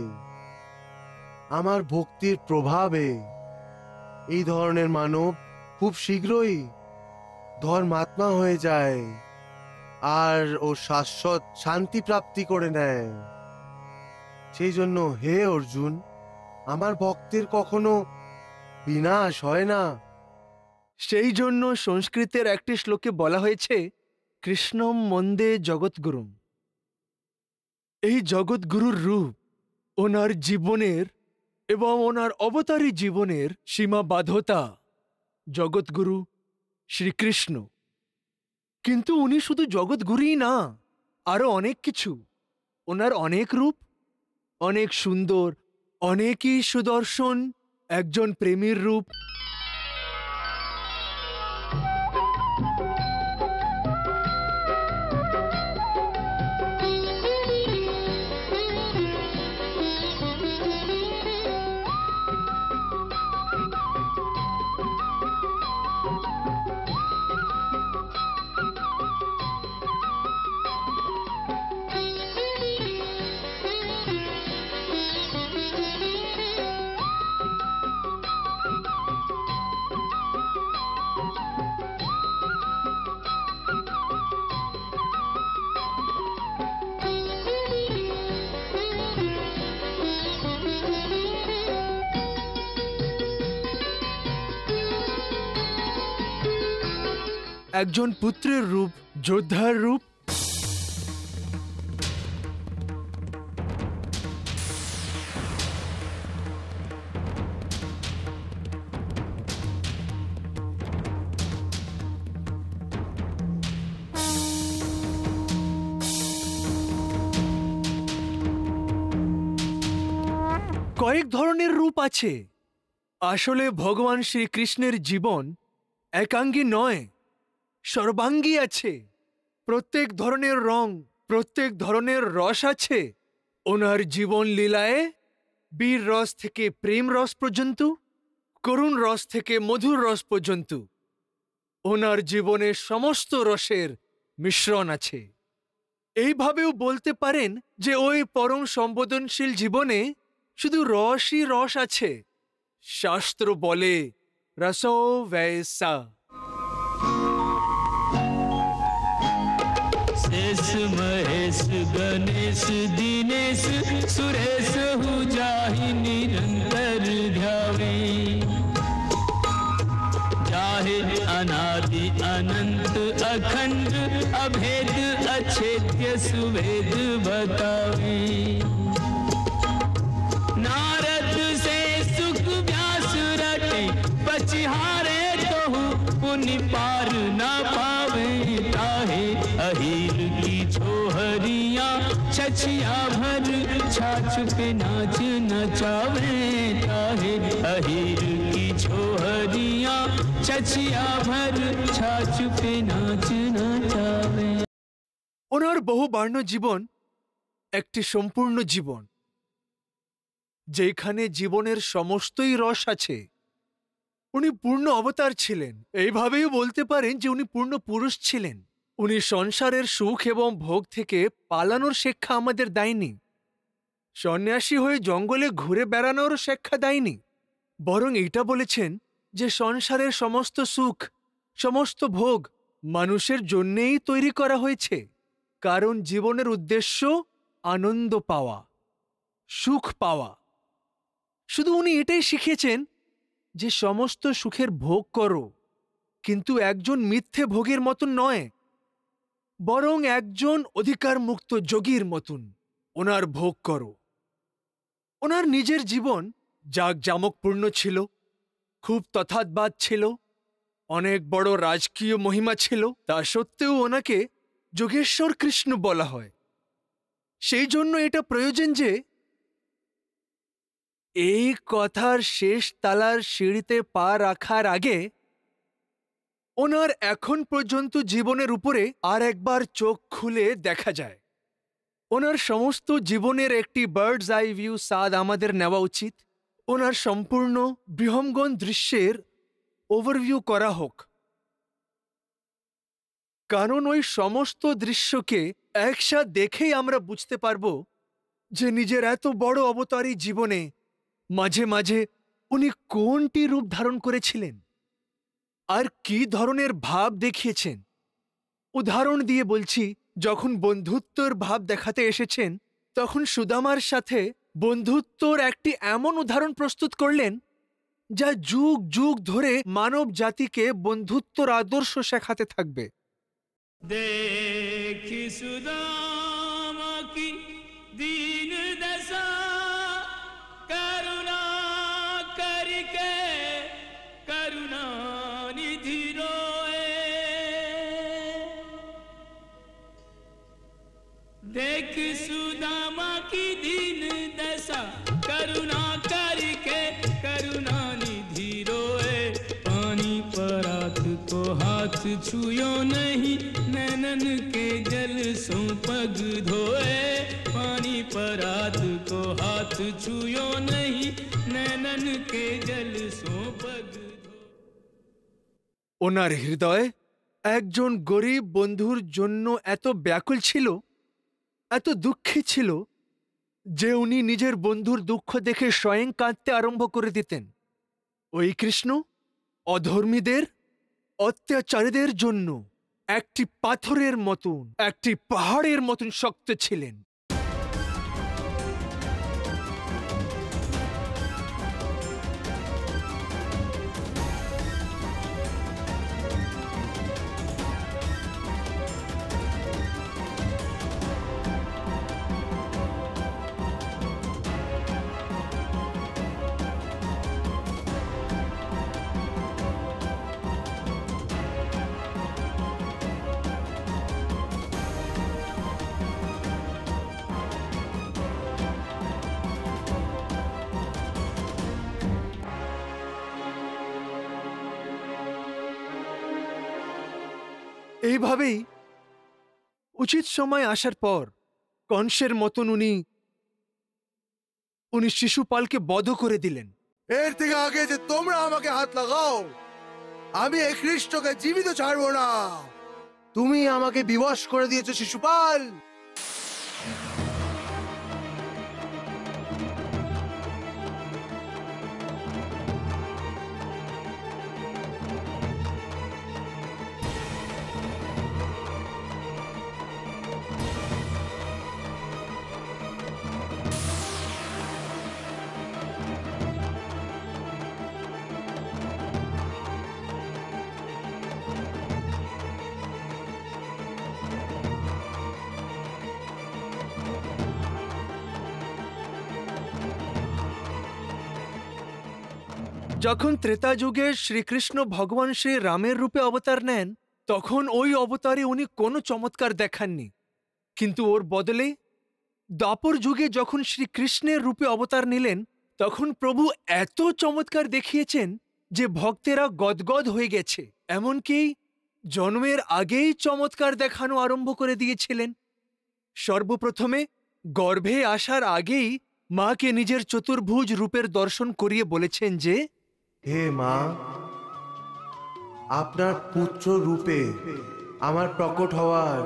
আমার ভক্তির প্রভাবে এই ধরনের মানব খুব শীঘ্রই ধর্মাত্মা হয়ে যায় আর ও শাশ্বত শান্তি প্রাপ্তি করে নেয়। সেই জন্য হে অর্জুন, আমার ভক্তের কখনো বিনাশ হয় না। সেই জন্য সংস্কৃতের একটি শ্লোকে বলা হয়েছে, কৃষ্ণম মন্দে জগৎগুরুম। এই জগৎগুরুর রূপ ওনার জীবনের এবং ওনার অবতারী জীবনের সীমাবদ্ধতা জগৎগুরু শ্রীকৃষ্ণ। কিন্তু উনি শুধু জগৎগুরুই না, আরো অনেক কিছু। ওনার অনেক রূপ, অনেক সুন্দর, অনেকই সুদর্শন, একজন প্রেমীর রূপ। একজন পুত্রের রূপ, যোদ্ধার রূপ। কয়েক ধরনের রূপ আছে। আসলে ভগবান শ্রীকৃষ্ণের জীবন একাঙ্গী নয়, সর্বাঙ্গী আছে। প্রত্যেক ধরনের রং, প্রত্যেক ধরনের রস আছে, ওনার জীবন লীলায় বীর রস থেকে প্রেম রস পর্যন্ত, করুণ রস থেকে মধুর রস পর্যন্ত ওনার জীবনে সমস্ত রসের মিশ্রণ আছে। এইভাবেও বলতে পারেন যে ওই পরম সম্বেদনশীল জীবনে শুধু রসই রস আছে। শাস্ত্র বলে রসো वैसा। शेष महेश गणेश दिनेश सुरेश हु जाहि निरंतर ध्यावे, जाहे अनादि अनंत अखंड अभेद अछेद्य सुवेद बतावे। नारद से सुख व्यास रटे पचिहारे तोहु पुनि पार न पावे, ताहे अहीर की छोहरिया छछिया भर छाछ पे नाच नचावे, ताहे अहीर की छोहरिया छछिया भर छाछ पे नाच नचावे। ওনার বহুবর্ণ জীবন একটি সম্পূর্ণ জীবন, যেখানে জীবনের সমস্তই রস আছে। উনি পূর্ণ অবতার ছিলেন। এইভাবেই বলতে পারেন যে উনি পূর্ণ পুরুষ ছিলেন। উনি সংসারের সুখ এবং ভোগ থেকে পালানোর শিক্ষা আমাদের দেয়নি, সন্ন্যাসী হয়ে জঙ্গলে ঘুরে বেড়ানোর শিক্ষা দেয়নি, বরং এটা বলেছেন যে সংসারের সমস্ত সুখ, সমস্ত ভোগ মানুষের জন্যেই তৈরি করা হয়েছে, কারণ জীবনের উদ্দেশ্য আনন্দ পাওয়া, সুখ পাওয়া। শুধু উনি এটাই শিখিয়েছেন যে সমস্ত সুখের ভোগ করো, কিন্তু একজন মিথ্যে ভোগের মতন নয়, বরং একজন অধিকার মুক্ত যোগীর মতন ওনার ভোগ করো। ওনার নিজের জীবন জাঁকজমকপূর্ণ ছিল, খুব তথাৎবাদ ছিল, অনেক বড় রাজকীয় মহিমা ছিল। তা সত্ত্বেও ওনাকে যোগেশ্বর কৃষ্ণ বলা হয়। সেই জন্য এটা প্রয়োজন যে এই কথার শেষ তালার সিঁড়িতে পা রাখার আগে ওনার এখন পর্যন্ত জীবনের উপরে আর একবার চোখ খুলে দেখা যায়। ওনার সমস্ত জীবনের একটি বার্ডস আই ভিউ স্বাদ আমাদের নেওয়া উচিত। ওনার সম্পূর্ণ বৃহম্গন দৃশ্যের ওভারভিউ করা হোক, কারণ ওই সমস্ত দৃশ্যকে একসাথে দেখেই আমরা বুঝতে পারব যে নিজের এত বড় অবতারী জীবনে মাঝে মাঝে উনি কোনটি রূপ ধারণ করেছিলেন আর কি ধরনের ভাব দেখিয়েছেন। উদাহরণ দিয়ে বলছি, যখন বন্ধুত্বর ভাব দেখাতে এসেছেন তখন সুদামার সাথে বন্ধুত্বর একটি এমন উদাহরণ প্রস্তুত করলেন যা যুগ যুগ ধরে মানব জাতিকে বন্ধুত্বর আদর্শ শেখাতে থাকবে। देखी सुदामा की दीन दशा, करुणा करके करुणा निधि रोए। देख सुदामा की दीन दशा, करुणा करके करुणा निधि रोए। पानी परात को हाथ छुयो नहीं, नैनन के जल सो पग धोए। पानी परात को हाथ छुयो नहीं, नैनन के जल सो पग धोए। ওনার হৃদয় একজন গরিব বন্ধুর জন্য এত ব্যাকুল ছিল, এত দুঃখী ছিল যে উনি নিজের বন্ধুর দুঃখ দেখে স্বয়ং কাঁদতে আরম্ভ করে দিতেন। ওই কৃষ্ণ অধর্মীদের, অত্যাচারীদের জন্য একটি পাথরের মতন, একটি পাহাড়ের মতন শক্ত ছিলেন। এইভাবেই উচিত সময় আসার পর কংসের মতন উনি উনি শিশুপালকে বধ করে দিলেন। এর থেকে আগে যে তোমরা আমাকে হাত লাগাও, আমি এই খ্রিস্টকে জীবিত ছাড়বো না। তুমি আমাকে বিবশ করে দিয়েছো শিশুপাল। যখন ত্রেতা যুগে শ্রীকৃষ্ণ ভগবান শ্রী রামের রূপে অবতার নেন, তখন ওই অবতারে উনি কোনো চমৎকার দেখাননি, কিন্তু ওর বদলে দ্বাপর যুগে যখন শ্রীকৃষ্ণের রূপে অবতার নিলেন, তখন প্রভু এত চমৎকার দেখিয়েছেন যে ভক্তেরা গদগদ হয়ে গেছে। এমনকি জন্মের আগেই চমৎকার দেখানো আরম্ভ করে দিয়েছিলেন। সর্বপ্রথমে গর্ভে আসার আগেই মাকে নিজের চতুর্ভুজ রূপের দর্শন করিয়ে বলেছেন যে, হে মা, আপনার পুত্র রূপে আমার প্রকট হওয়ার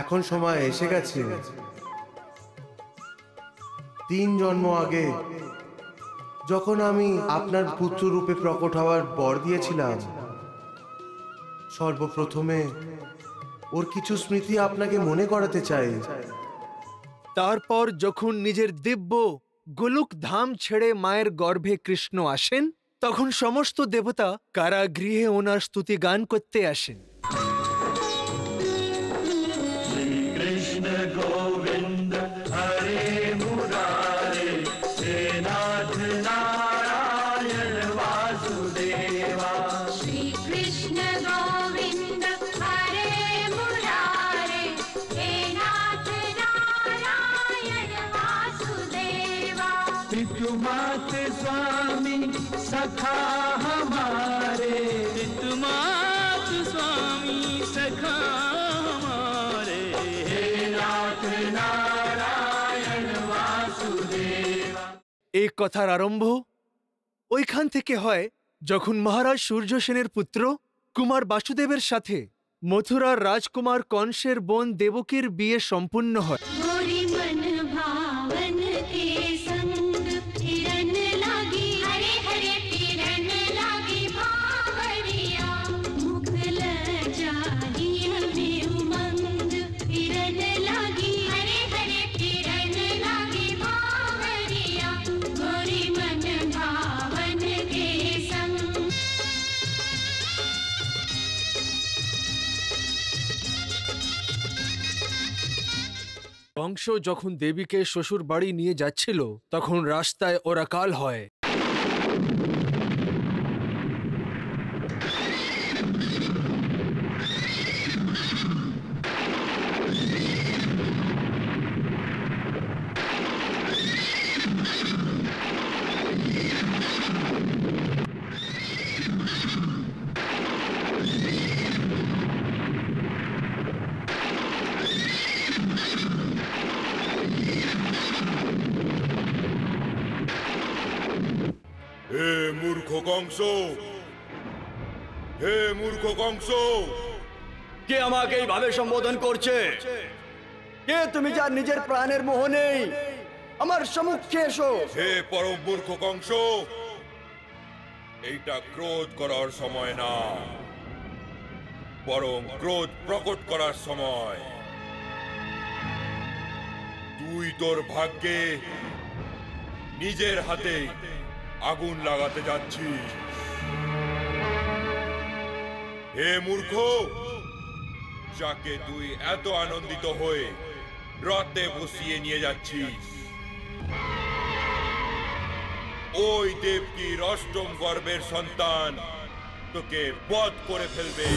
এখন সময় এসে গেছে। 3 জন্ম আগে যখন আমি আপনার পুত্র রূপে প্রকট হওয়ার বর দিয়েছিলাম, সর্বপ্রথমে ওর কিছু স্মৃতি আপনাকে মনে করাতে চাই। তারপর যখন নিজের দিব্য গোলক ধাম ছেড়ে মায়ের গর্ভে কৃষ্ণ আসেন, তখন সমস্ত দেবতা কারাগৃহে ওনার স্তুতি গান করতে আসেন। কৃষ্ণ গোবিন্দ হরে মুরারে, হে নাথ নারায়ণ বাসুদেবা। শ্রী কৃষ্ণ গোবিন্দ হরে মুরারে, হে নাথ নারায়ণ বাসুদেবা। पितु मात स्वामी सखा हमारे, पितु मात स्वामी सखा हमारे, हे नाथ नारायण वासुदेवा। এই কথার আরম্ভ ওইখান থেকে হয় যখন মহারাজ সূর্য সেনের পুত্র কুমার বাসুদেবের সাথে মথুরার রাজকুমার কংসের বোন দেবকীর বিয়ে সম্পূর্ণ হয়। मोरी मन भावन के संग फिरन लागी, हरे हरे फिरन लागी बावरिया। मुख लजाई हमें उमंग, फिरन लागी, हरे हरे फिरन लागी बावरिया। मोरी मन भावन के संग। কংস যখন দেবীকে শ্বশুর বাড়ি নিয়ে যাচ্ছিল, তখন রাস্তায় ওরাকাল হয়। হে মূর্খ কংস, হে মূর্খ কংস, কে আমাকে এইভাবে সম্বোধন করছে? কে তুমি যার নিজের প্রাণের মোহ নেই? আমার সম্মুখে এসো। হে পরম মূর্খ কংস, এইটা ক্রোধ করার সময় না, বরং ক্রোধ প্রকট করার সময়। তুই তোর ভাগ্যে নিজের হাতে আগুন লাগাতে যাচ্ছিস। হে মূর্খ, যাকে তুই এত আনন্দিত হয়ে রথে বসিয়ে নিয়ে যাচ্ছিস, ওই দেবকীর অষ্টম গর্ভের সন্তান তোকে বধ করে ফেলবে।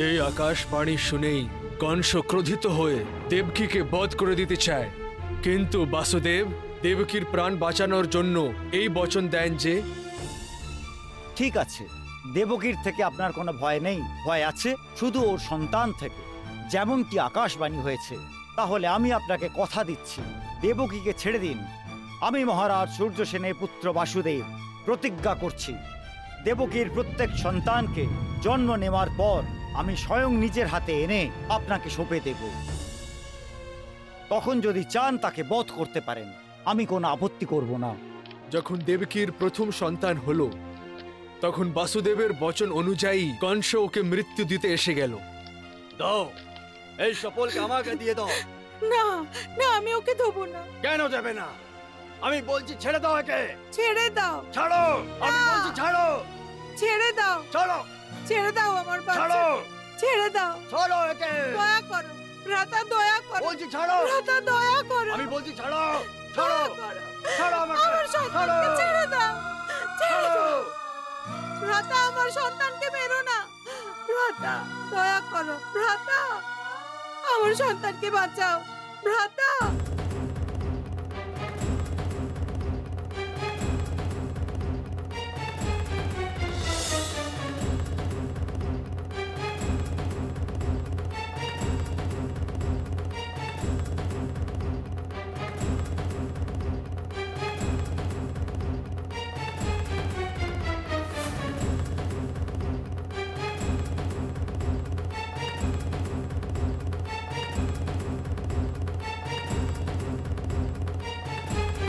এই আকাশবাণী শুনেই কংস ক্রোধিত হয়ে দেবকীকে বধ করে দিতে চায়, কিন্তু বাসুদেব দেবকীর প্রাণ বাঁচানোর জন্য এই বচন দেন যে, ঠিক আছে, দেবকীর থেকে আপনার কোনো ভয় নেই, ভয় আছে শুধু ওর সন্তান থেকে, যেমনটি আকাশবাণী হয়েছে। তাহলে আমি আপনাকে কথা দিচ্ছি, দেবকীকে ছেড়ে দিন। আমি মহারাজ সূর্যসেনের পুত্র বাসুদেব প্রতিজ্ঞা করছি, দেবকীর প্রত্যেক সন্তানকে জন্ম নেওয়ার পর আমি স্বয়ং নিজের হাতে এনে আপনাকে সঁপে দেব। তখন যদি চান তাকে বধ করতে পারেন, আমি কোনো আপত্তি করব না। যখন দেবকীর প্রথম সন্তান হলো তখন বাসুদেবের বচন অনুযায়ী কংস ওকে মৃত্যু দিতে এসে গেল। দাও এই সফলকে আমাকে দিয়ে দাও। না না, আমি ওকে দেবো না। কেন দেবে না? আমি বলছি ছেড়ে দাও একে। ছেড়ে দাও। ছাড়ো, আমি বলছি ছাড়ো। ছেড়ে দাও। ছাড়ো, ছেড়ে দাও আমার বাচ্চা। ছাড়ো, ছেড়ে দাও। ছাড়ো একে। দয়া করো ভ্রাতা, দয়া করো। বলছি ছাড়ো। ভ্রাতা দয়া করো। আমি বলছি ছাড়ো, ছাড়ো, ছাড়ো আমাকে। আমার সন্তানকে ছেড়ে দাও। ছেড়ে দাও ভ্রাতা, আমার সন্তানকে মেরো না। ভ্রাতা দয়া করো। ভ্রাতা আমার সন্তানকে বাঁচাও। ভ্রাতা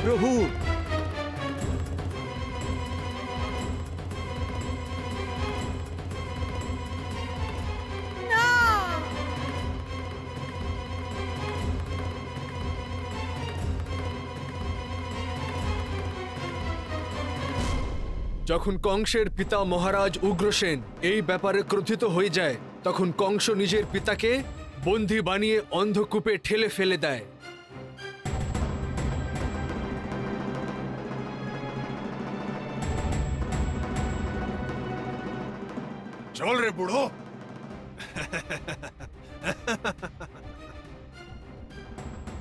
প্রভু, না। যখন কংসের পিতা মহারাজ উগ্রসেন এই ব্যাপারে ক্রোধিত হয়ে যায় তখন কংস নিজের পিতাকে বন্দী বানিয়ে অন্ধকূপে ঠেলে ফেলে দেয়। চল রে বুড়ো,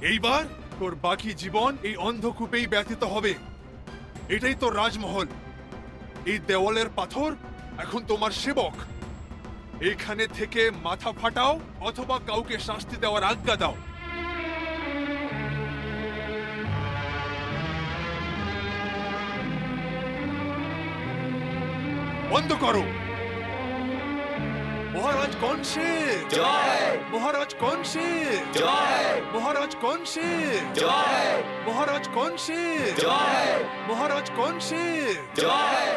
এইবার তোর বাকি জীবন এই অন্ধকূপেই ব্যতীত হবে। এটাই তোর রাজমহল। এই দেওয়ালের পাথর এখন তোমার সেবক। এখানে থেকে মাথা ফাটাও অথবা কাউকে শাস্তি দেওয়ার আজ্ঞা দাও। বন্ধ করো। মহারাজ কংসের জয়! মহারাজ কংসের জয়! মহারাজ কংসের জয়! মহারাজ কংসের জয়! মহারাজ কংসের জয়!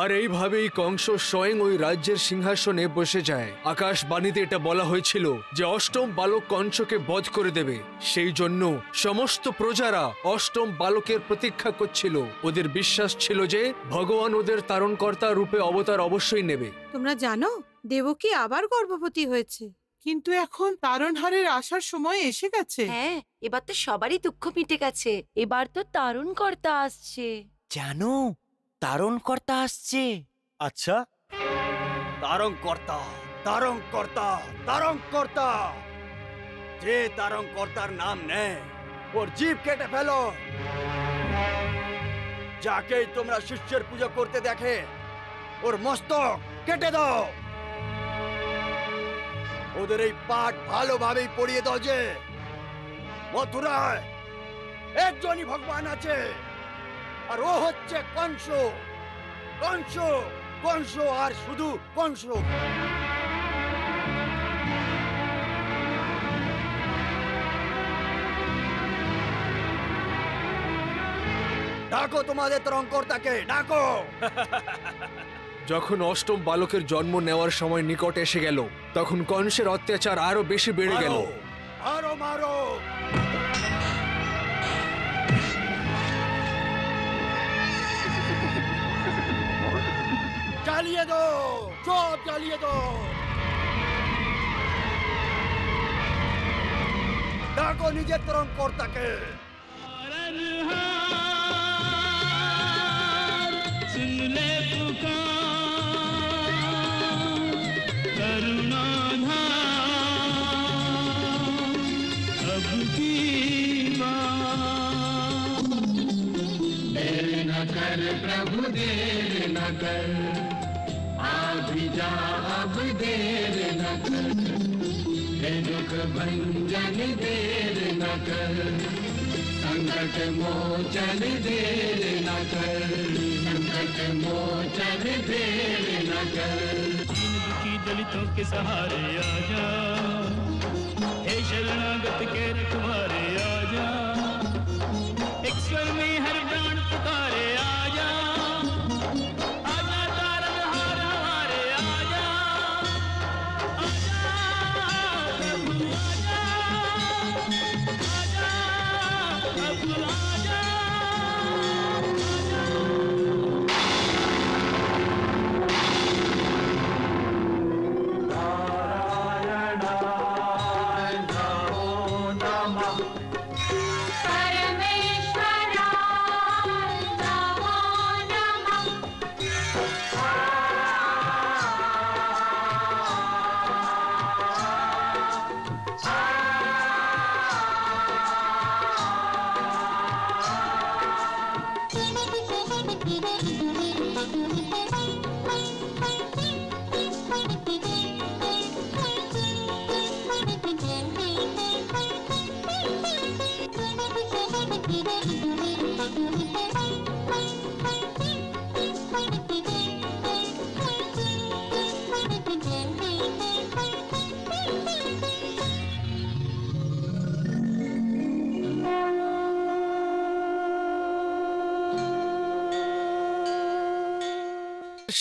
আর এইভাবেই কংস স্বয়ং ওই রাজ্যের সিংহাসনে বসে যায়। আকাশবাণীতে এটা বলা হয়েছিল যে অষ্টম বালক কংসকে বধ করে দেবে। সেই জন্য সমস্ত প্রজারা অষ্টম বালকের প্রতীক্ষা করছিল। ওদের বিশ্বাস ছিল যে ভগবান ওদের তারণকর্তা রূপে অবতার অবশ্যই নেবে। তোমরা জানো দেবকী আবার গর্ভবতী হয়েছে। কিন্তু এখন তারণহারের আসার সময় এসে গেছে। হ্যাঁ, এবার তো সবারই দুঃখ মিটে গেছে। এবার তো তারণকর্তা আসছে। জানো, তারণকর্তা আসছে। আচ্ছা, তারণকর্তা, তারণকর্তা, তারণকর্তা। যে তারণকর্তার নাম নেয় ওর জিভ কেটে ফেলো। যাকেই তোমরা শিষ্যের পুজো করতে দেখে ওর মস্তক কেটে দাও। ওদের এই পাঠ ভালোভাবেই পড়িয়ে দাও যে মথুরায় একজনই ভগবান আছে, আর ও হচ্ছে কংস। কংস, কংস, আর শুধু কংস। ডাকো তোমাদের ত্রঙ্কর্তাকে, ডাকো। যখন অষ্টম বালকের জন্ম নেওয়ার সময় নিকট এসে গেল তখন কংসের অত্যাচার আরো বেশি বেড়ে গেল। আরো মারো। জ্বালিয়ে দো, সব জ্বালিয়ে দো। ডাকো নিজের ত্রঙ্কর্তাকে। प्रभु देर न कर। भी जा अब देर न कर, रेणुक भंजन देर न कर, संकट मोचन देर न कर, संकट मोचन देर न कर। दीन दुखी दलितों के सहारे आजा, हे शरणागत के रखवारे आजा, एक स्वर में हर प्राण पुकारे आजा, आजा तारनहार हमारे आजा, आजा प्रभु आजा, आजा प्रभु आजा।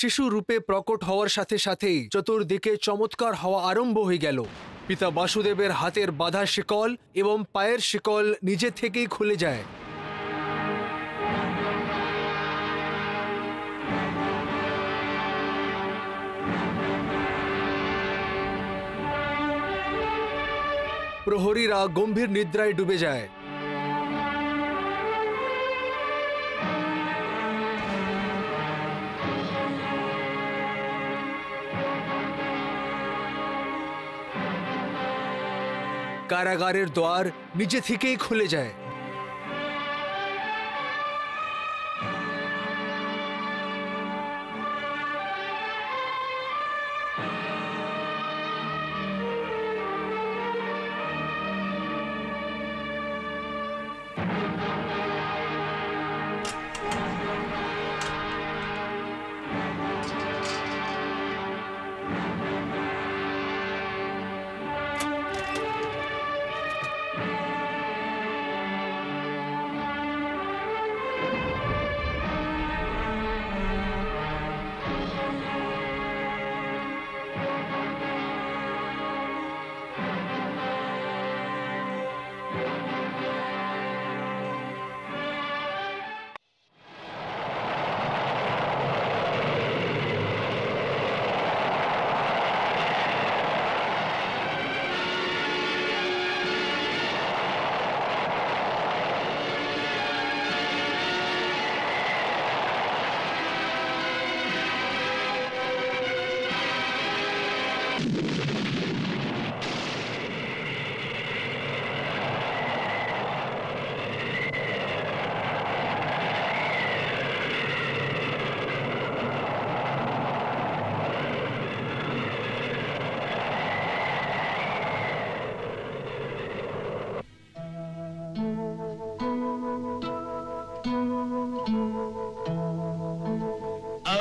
শিশু রূপে প্রকট হওয়ার সাথে সাথেই চতুর্দিকে চমৎকার হওয়া আরম্ভ হয়ে গেল। পিতা বাসুদেবের হাতের বাঁধা শিকল এবং পায়ের শিকল নিজে থেকেই খুলে যায়। প্রহরীরা গম্ভীর নিদ্রায় ডুবে যায়। কারাগারের দ্বার নিজে থেকেই খুলে যায়।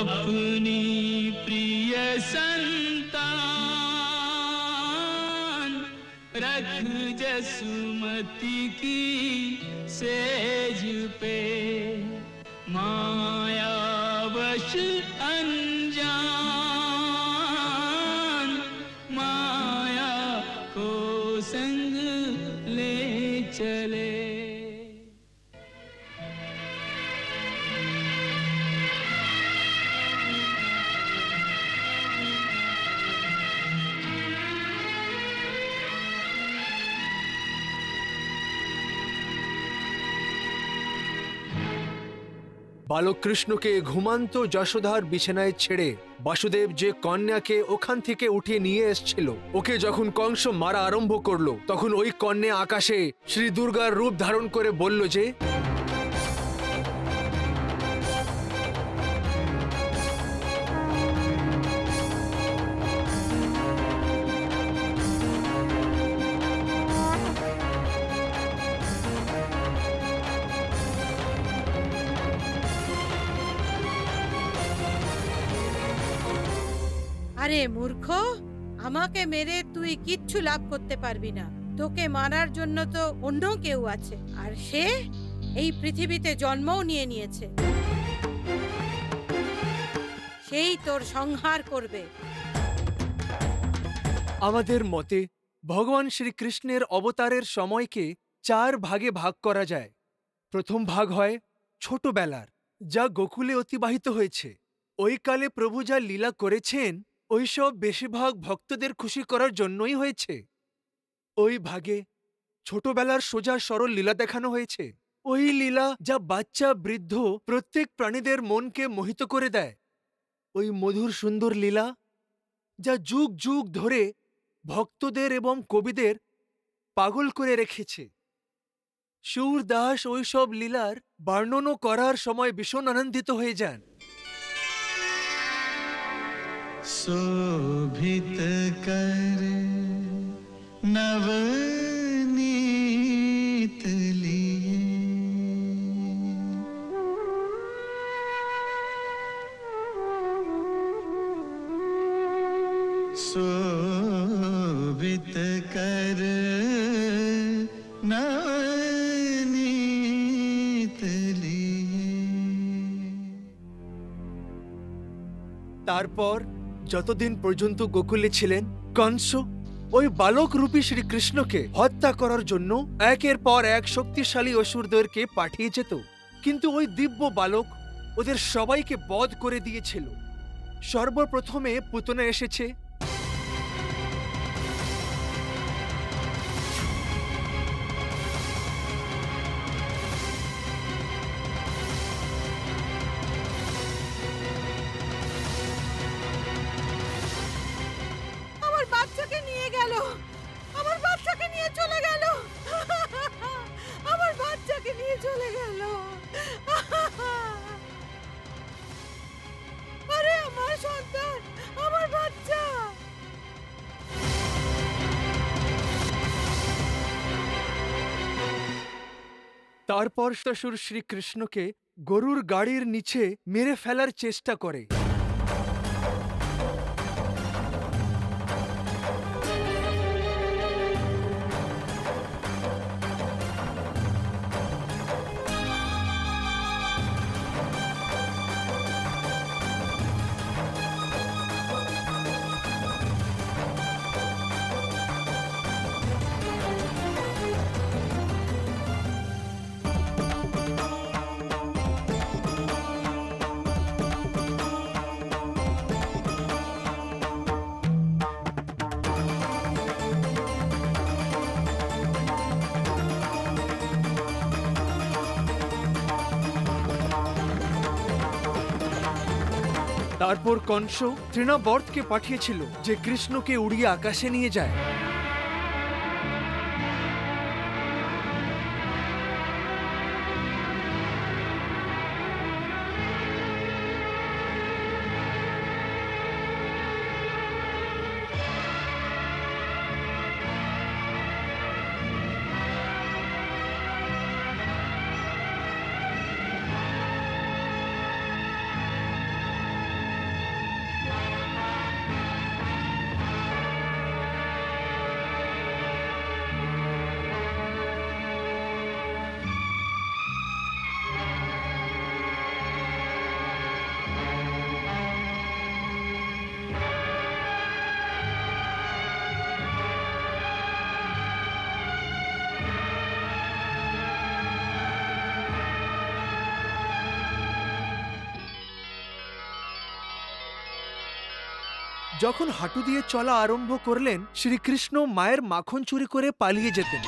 अपनी प्रिय संतान रख जसुमती की सेज पे, मायावश अनजान माया को संग ले चले। বালক কৃষ্ণকে ঘুমান্ত যশোদার বিছানায় ছেড়ে বাসুদেব যে কন্যাকে ওখান থেকে উঠিয়ে নিয়ে এসেছিল, ওকে যখন কংস মারা আরম্ভ করলো, তখন ওই কন্যা আকাশে শ্রী দুর্গার রূপ ধারণ করে বলল যে, আরে মূর্খ, আমাকে মেরে তুই কিচ্ছু লাভ করতে পারবি না। তোকে মারার জন্য তো অন্য কেউ আছে, আর সে এই পৃথিবীতে জন্মও নিয়ে নিয়েছে। সেই তোর সংহার করবে। আমাদের মতে ভগবান শ্রীকৃষ্ণের অবতারের সময়কে 4 ভাগে ভাগ করা যায়। প্রথম ভাগ হয় ছোটবেলার, যা গোকুলে অতিবাহিত হয়েছে। ওই কালে প্রভু যা লীলা করেছেন ওইসব বেশিরভাগ ভক্তদের খুশি করার জন্যই হয়েছে। ওই ভাগে ছোটবেলার সোজা সরল লীলা দেখানো হয়েছে। ওই লীলা যা বাচ্চা বৃদ্ধ প্রত্যেক প্রাণীদের মনকে মোহিত করে দেয়। ওই মধুর সুন্দর লীলা যা যুগ যুগ ধরে ভক্তদের এবং কবিদের পাগল করে রেখেছে। সুরদাস ওইসব লীলার বর্ণনা করার সময় ভীষণ আনন্দিত হয়ে যান। शोभित कर नवनीत लिए शोभित कर नवनीत लिए। তারপর যতদিন পর্যন্ত গোকুলে ছিলেন, কংস ওই বালক রূপী শ্রীকৃষ্ণকে হত্যা করার জন্য একের পর এক শক্তিশালী অসুরদেরকে পাঠিয়ে যেত। কিন্তু ওই দিব্য বালক ওদের সবাইকে বধ করে দিয়েছিল। সর্বপ্রথমে পুতনা এসেছে। বাচ্চাকে নিয়ে গেল, আমার বাচ্চাকে নিয়ে চলে গেল, আমার বাচ্চাকে নিয়ে চলে গেল। আরে আমার সন্তান, আমার বাচ্চা। তারপর শ্বশুর শ্রীকৃষ্ণকে গরুর গাড়ির নিচে মেরে ফেলার চেষ্টা করে। তারপর কংস তৃণাবর্তকে পাঠিয়েছিল যে কৃষ্ণকে উড়িয়ে আকাশে নিয়ে যায়। যখন হাঁটু দিয়ে চলা আরম্ভ করলেন, শ্রীকৃষ্ণ মায়ের মাখন চুরি করে পালিয়ে যেতেন।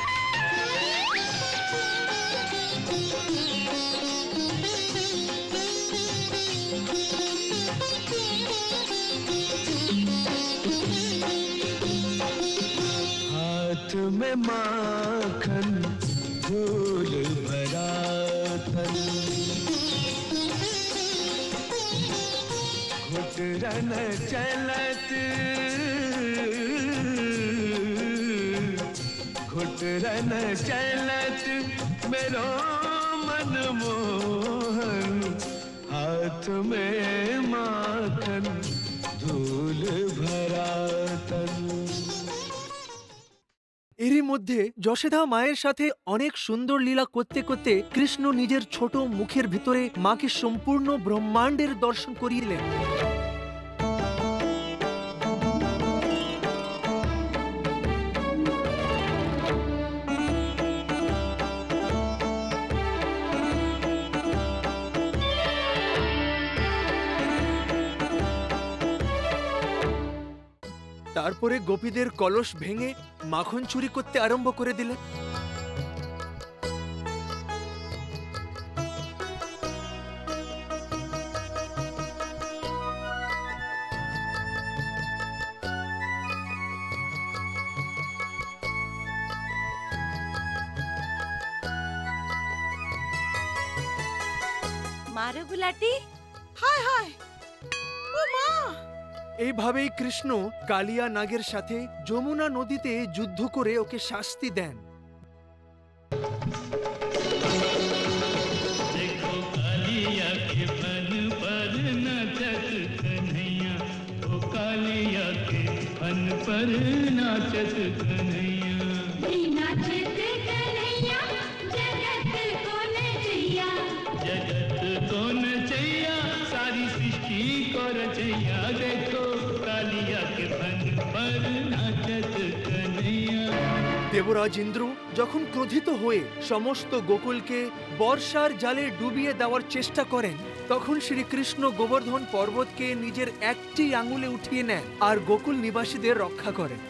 हाथ में माखन धूल भरा तन घुटरन चलत घुटरन चलत मेरो मन मोहन हाथ में माखन धूल भरा এরই মধ্যে যশোদা মায়ের সাথে অনেক সুন্দর লীলা করতে করতে কৃষ্ণ নিজের ছোট মুখের ভিতরে মাকে সম্পূর্ণ ব্রহ্মাণ্ডের দর্শন করিলেন। তারপরে গোপীদের কলস ভেঙে মাখন চুরি করতে আরম্ভ করে দিলেন। মারো গুলাটি। হায় হায়, ও মা! এইভাবেই কৃষ্ণ কালিয়া নাগের সাথে যমুনা নদীতে যুদ্ধ করে ওকে শাস্তি দেন। देखो कालिया के फन पर नाचत कन्हैया, ओ कालिया के फन पर नाचत कन्हैया। नाचत कन्हैया जगत को नचैया, जगत को नचैया, सारी सृष्टि को रचैया। देखो कालिया के फन पर नाचत कन्हैया। দেবরাজ ইন্দ্র যখন ক্রোধিত হয়ে সমস্ত গোকুলকে বর্ষার জালে ডুবিয়ে দেওয়ার চেষ্টা করেন, তখন শ্রীকৃষ্ণ গোবর্ধন পর্বতকে নিজের একটি আঙুলে উঠিয়ে নেন আর গোকুল নিবাসীদের রক্ষা করেন।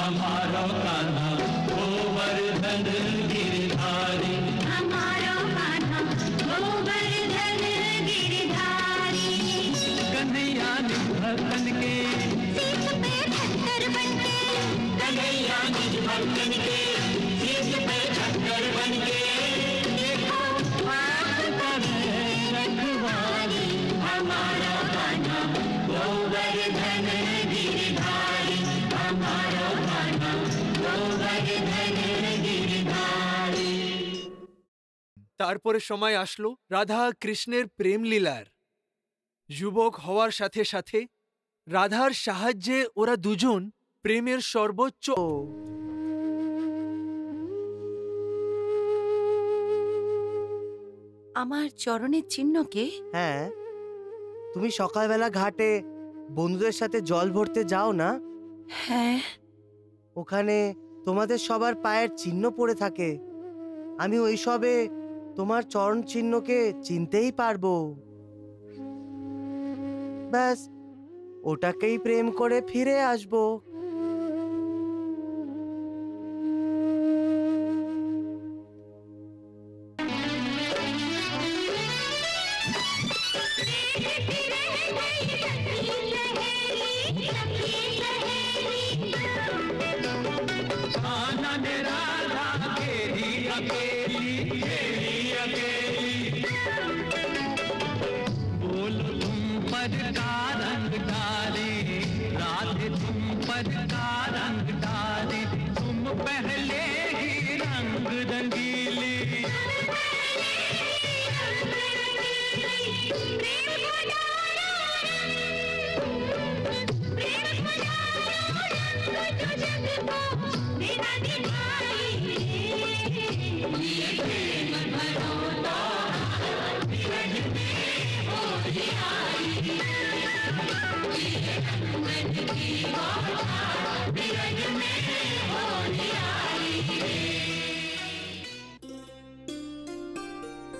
हमारो कान्हा गोवर्धन गिरधारी, हमारो कान्हा गोवर्धन गिरधारी। कन्हैया निज भक्तन के सीस पे ठक्कर बनके, कन्हैया निज भक्तन के सीस पे ठक्कर बनके। देखो आप करे रखवाली, हमारो कान्हा गोवर्धन गिरधारी, हमारो कान्हा गोवर्धन गिरधारी। তারপরে সময় আসলো রাধা কৃষ্ণের প্রেম লীলার। যুবক হওয়ার সাথে সাথে রাধার সাহায্যে ওরা দুজন প্রেমের সর্বোচ্চ। আমার চরণের চিহ্নকে? হ্যাঁ, তুমি সকালবেলা ঘাটে বন্ধুদের সাথে জল ভরতে যাও না? হ্যাঁ। ওখানে তোমাদের সবার পায়ের চিহ্ন পড়ে থাকে। আমি ওই সবে তোমার চরণ চিহ্নকে চিনতেই পারবো। ব্যাস, ওটাকেই প্রেম করে ফিরে আসবো। बोलो तुम पर का रंग डाले, राधे तुम पर का रंग डाले, तुम पहले ही रंग रंगीले।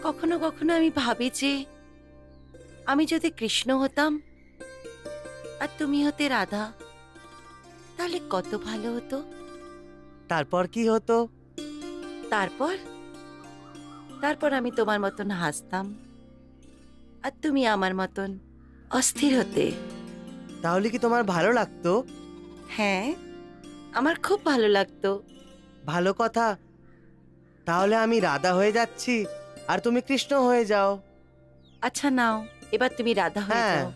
কখনো কখনো আমি ভাবি যে আমি যদি কৃষ্ণ হতাম আর তুমি হতে রাধা, তাহলে কত ভালো হতো। তারপর কি হতো? তারপর তারপর আমি তোমার মতন হাসতাম আর তুমি আমার মতন অস্থির হতে। তাহলে কি তোমার ভালো লাগতো? হ্যাঁ, আমার খুব ভালো লাগতো। ভালো কথা। তাহলে আমি রাধা হয়ে যাচ্ছি আর তুমি কৃষ্ণ হয়ে যাও। আচ্ছা নাও, এবার তুমি রাধা হয়ে যাও।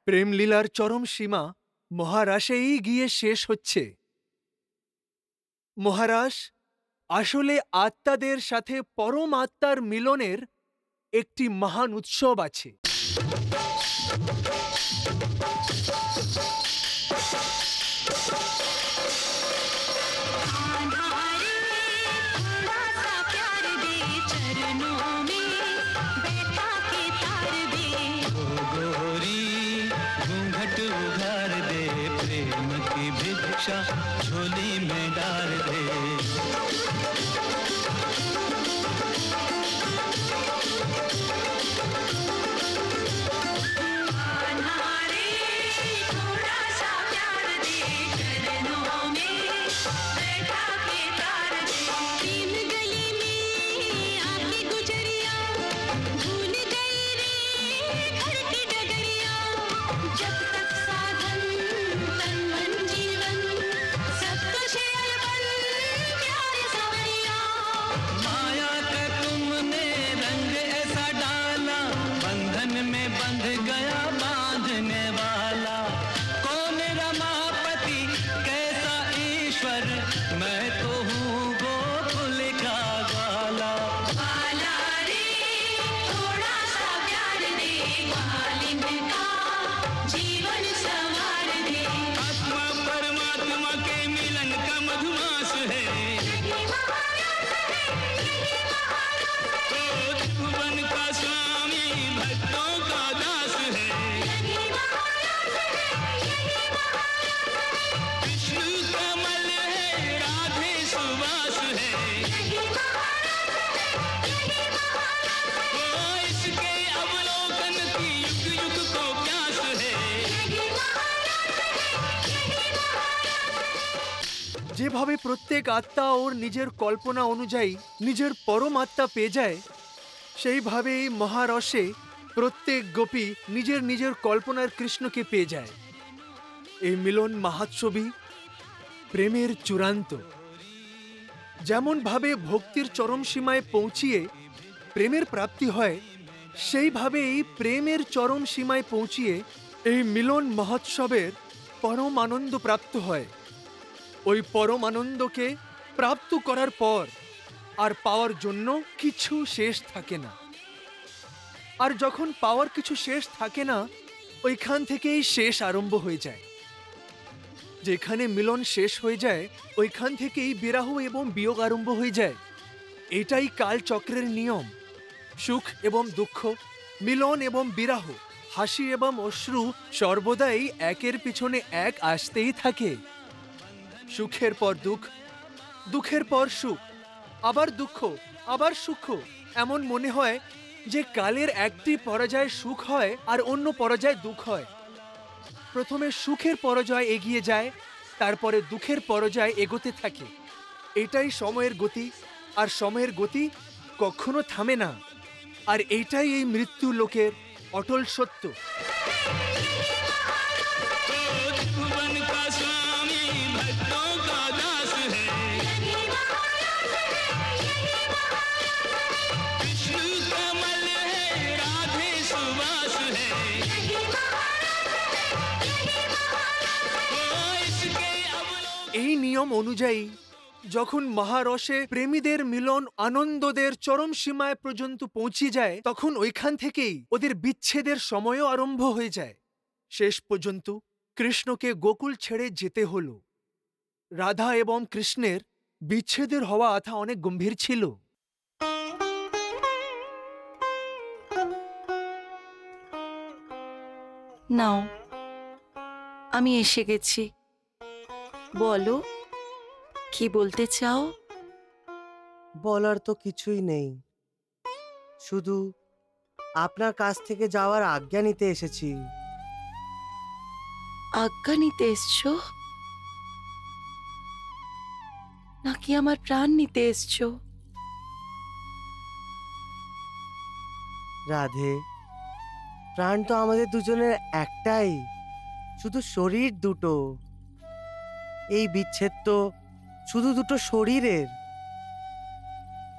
প্রেমলীলার চরম সীমা মহারাসেই গিয়ে শেষ হচ্ছে। মহারাস আসলে আত্মাদের সাথে পরম আত্মার মিলনের একটি মহান উৎসব আছে। झोली में डाल दे যেভাবে প্রত্যেক আত্মা ওর নিজের কল্পনা অনুযায়ী নিজের পরম আত্মা পেয়ে যায়, সেইভাবে এই মহারসে প্রত্যেক গোপী নিজের নিজের কল্পনার কৃষ্ণকে পেয়ে যায়। এই মিলন মহোৎসবই প্রেমের চূড়ান্ত। যেমনভাবে ভক্তির চরম সীমায় পৌঁছিয়ে প্রেমের প্রাপ্তি হয়, সেইভাবে এই প্রেমের চরম সীমায় পৌঁছিয়ে এই মিলন মহোৎসবের পরম আনন্দ প্রাপ্ত হয়। ওই পরম আনন্দকে প্রাপ্ত করার পর আর পাওয়ার জন্য কিছু শেষ থাকে না। আর যখন পাওয়ার কিছু শেষ থাকে না, ওইখান থেকেই শেষ আরম্ভ হয়ে যায়। যেখানে মিলন শেষ হয়ে যায়, ওইখান থেকেই বিরহ এবং বিয়োগ আরম্ভ হয়ে যায়। এটাই কালচক্রের নিয়ম। সুখ এবং দুঃখ, মিলন এবং বিরহ, হাসি এবং অশ্রু সর্বদাই একের পিছনে এক আসতেই থাকে। সুখের পর দুঃখ, দুঃখের পর সুখ, আবার দুঃখ, আবার সুখ। এমন মনে হয় যে কালের একটি পরাজয় সুখ হয় আর অন্য পরাজয় দুঃখ হয়। প্রথমে সুখের পরাজয় এগিয়ে যায়, তারপরে দুঃখের পরাজয় এগোতে থাকে। এটাই সময়ের গতি, আর সময়ের গতি কখনো থামে না। আর এইটাই এই মৃত্যু লোকের অটল সত্য। এই নিয়ম অনুযায়ী যখন মহারসে প্রেমীদের মিলন আনন্দদের চরম সীমায় পর্যন্ত পৌঁছে যায়, তখন ওইখান থেকেই ওদের বিচ্ছেদের সময়ও আরম্ভ হয়ে যায়। শেষ পর্যন্ত কৃষ্ণকে গোকুল ছেড়ে যেতে হলো। রাধা এবং কৃষ্ণের বিচ্ছেদের হওয়া আথা অনেক গম্ভীর ছিল। নাও, আমি এসে গেছি। বলো, কি বলতে চাও? বলার তো কিছুই নেই, শুধু আপনার কাছ থেকে যাওয়ার আজ্ঞা নিতে এসেছি। আজ্ঞা নিতে এসছো নাকি আমার প্রাণ নিতে এসছো? রাধে, প্রাণ তো আমাদের দুজনের একটাই, শুধু শরীর দুটো। এই বিচ্ছেদ তো শুধু দুটো শরীরের।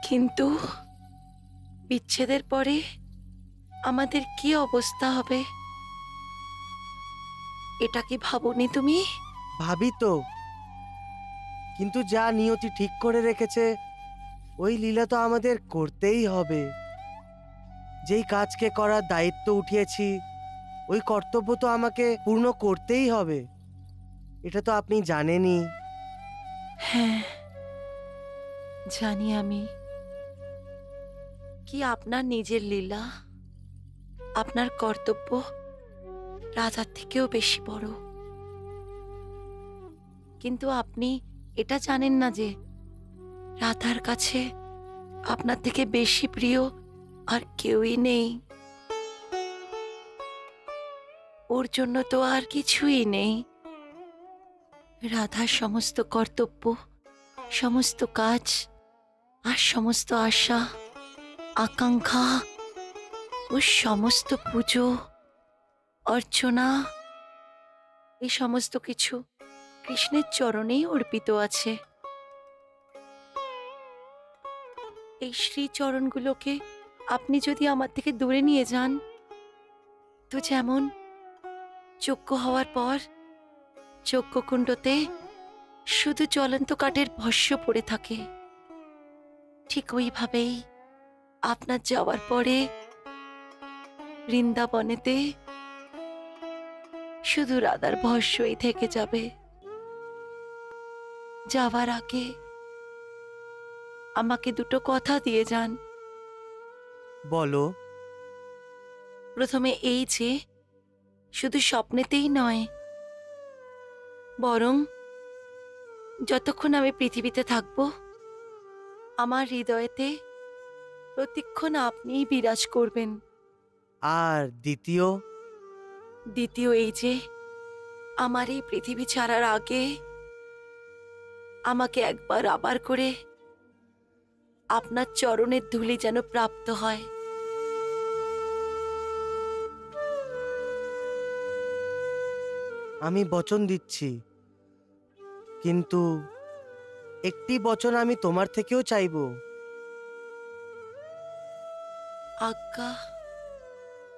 কিন্তু বিচ্ছেদের পরে আমাদের কি অবস্থা হবে, এটা কি ভাবোনি তুমি? ভাবি তো, কিন্তু যা নিয়তি ঠিক করে রেখেছে ওই লীলা তো আমাদের করতেই হবে। যেই কাজকে করার দায়িত্ব উঠিয়েছি ওই কর্তব্য তো আমাকে পূর্ণ করতেই হবে, এটা তো আপনি জানেনই। হ্যাঁ, জানি আমি। কি আপনার নিজের লীলা, আপনার কর্তব্য রাধার থেকেও বেশি বড়। কিন্তু আপনি এটা জানেন না যে রাধার কাছে আপনার থেকে বেশি প্রিয় আর কেউই নেই। ওর জন্য তো আর কিছুই নেই। রাধার সমস্ত কর্তব্য, সমস্ত কাজ আর সমস্ত আশা আকাঙ্ক্ষা ও সমস্ত পুজো অর্চনা, এই সমস্ত কিছু কৃষ্ণের চরণেই অর্পিত আছে। এই শ্রীচরণগুলোকে আপনি যদি আমার থেকে দূরে নিয়ে যান, তো যেমন যজ্ঞ হওয়ার পর যজ্ঞকুণ্ডতে শুধু জ্বলন্ত কাঠের ভস্য পড়ে থাকে, ঠিক ওইভাবেই আপনার যাওয়ার পরে বৃন্দাবনেতে শুধু রাধার ভস্যই থেকে যাবে। যাওয়ার আগে আমাকে দুটো কথা দিয়ে যান। বলো। প্রথমে এই যে শুধু স্বপ্নেতেই নয়, বরং যতক্ষণ আমি পৃথিবীতে থাকব আমার হৃদয়েতে প্রতিক্ষণ আপনিই বিরাজ করবেন। আর দ্বিতীয়? দ্বিতীয় এই যে আমার এই পৃথিবী ছাড়ার আগে আমাকে একবার আবার করে আপনার চরণের ধূলি যেন প্রাপ্ত হয়। আমি বচন দিচ্ছি, কিন্তু একটি বচন আমি তোমার থেকেও চাইব। আজ্ঞা।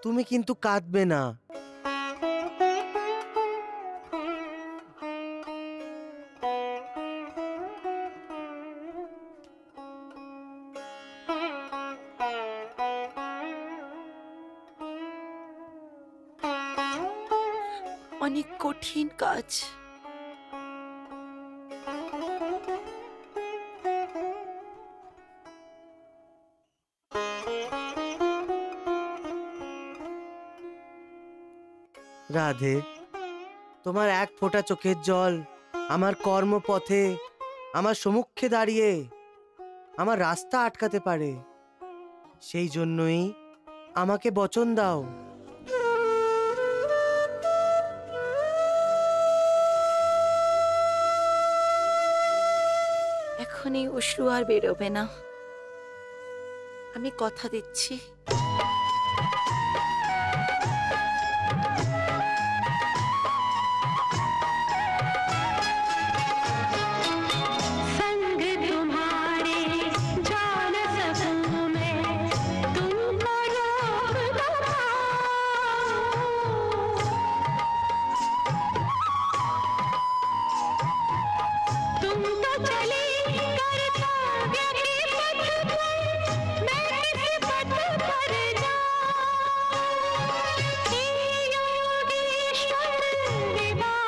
তুমি কিন্তু কাঁদবে না। অনেক কঠিন কাজ। রাধে, তোমার এক ফোঁটা চোখের জল আমার কর্মপথে, আমার সম্মুখে দাঁড়িয়ে আমার রাস্তা আটকাতে পারে। সেই জন্যই আমাকে বচন দাও। এখনই অশ্রু আর বেরোবে না, আমি কথা দিচ্ছি। मैं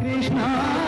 कृष्णा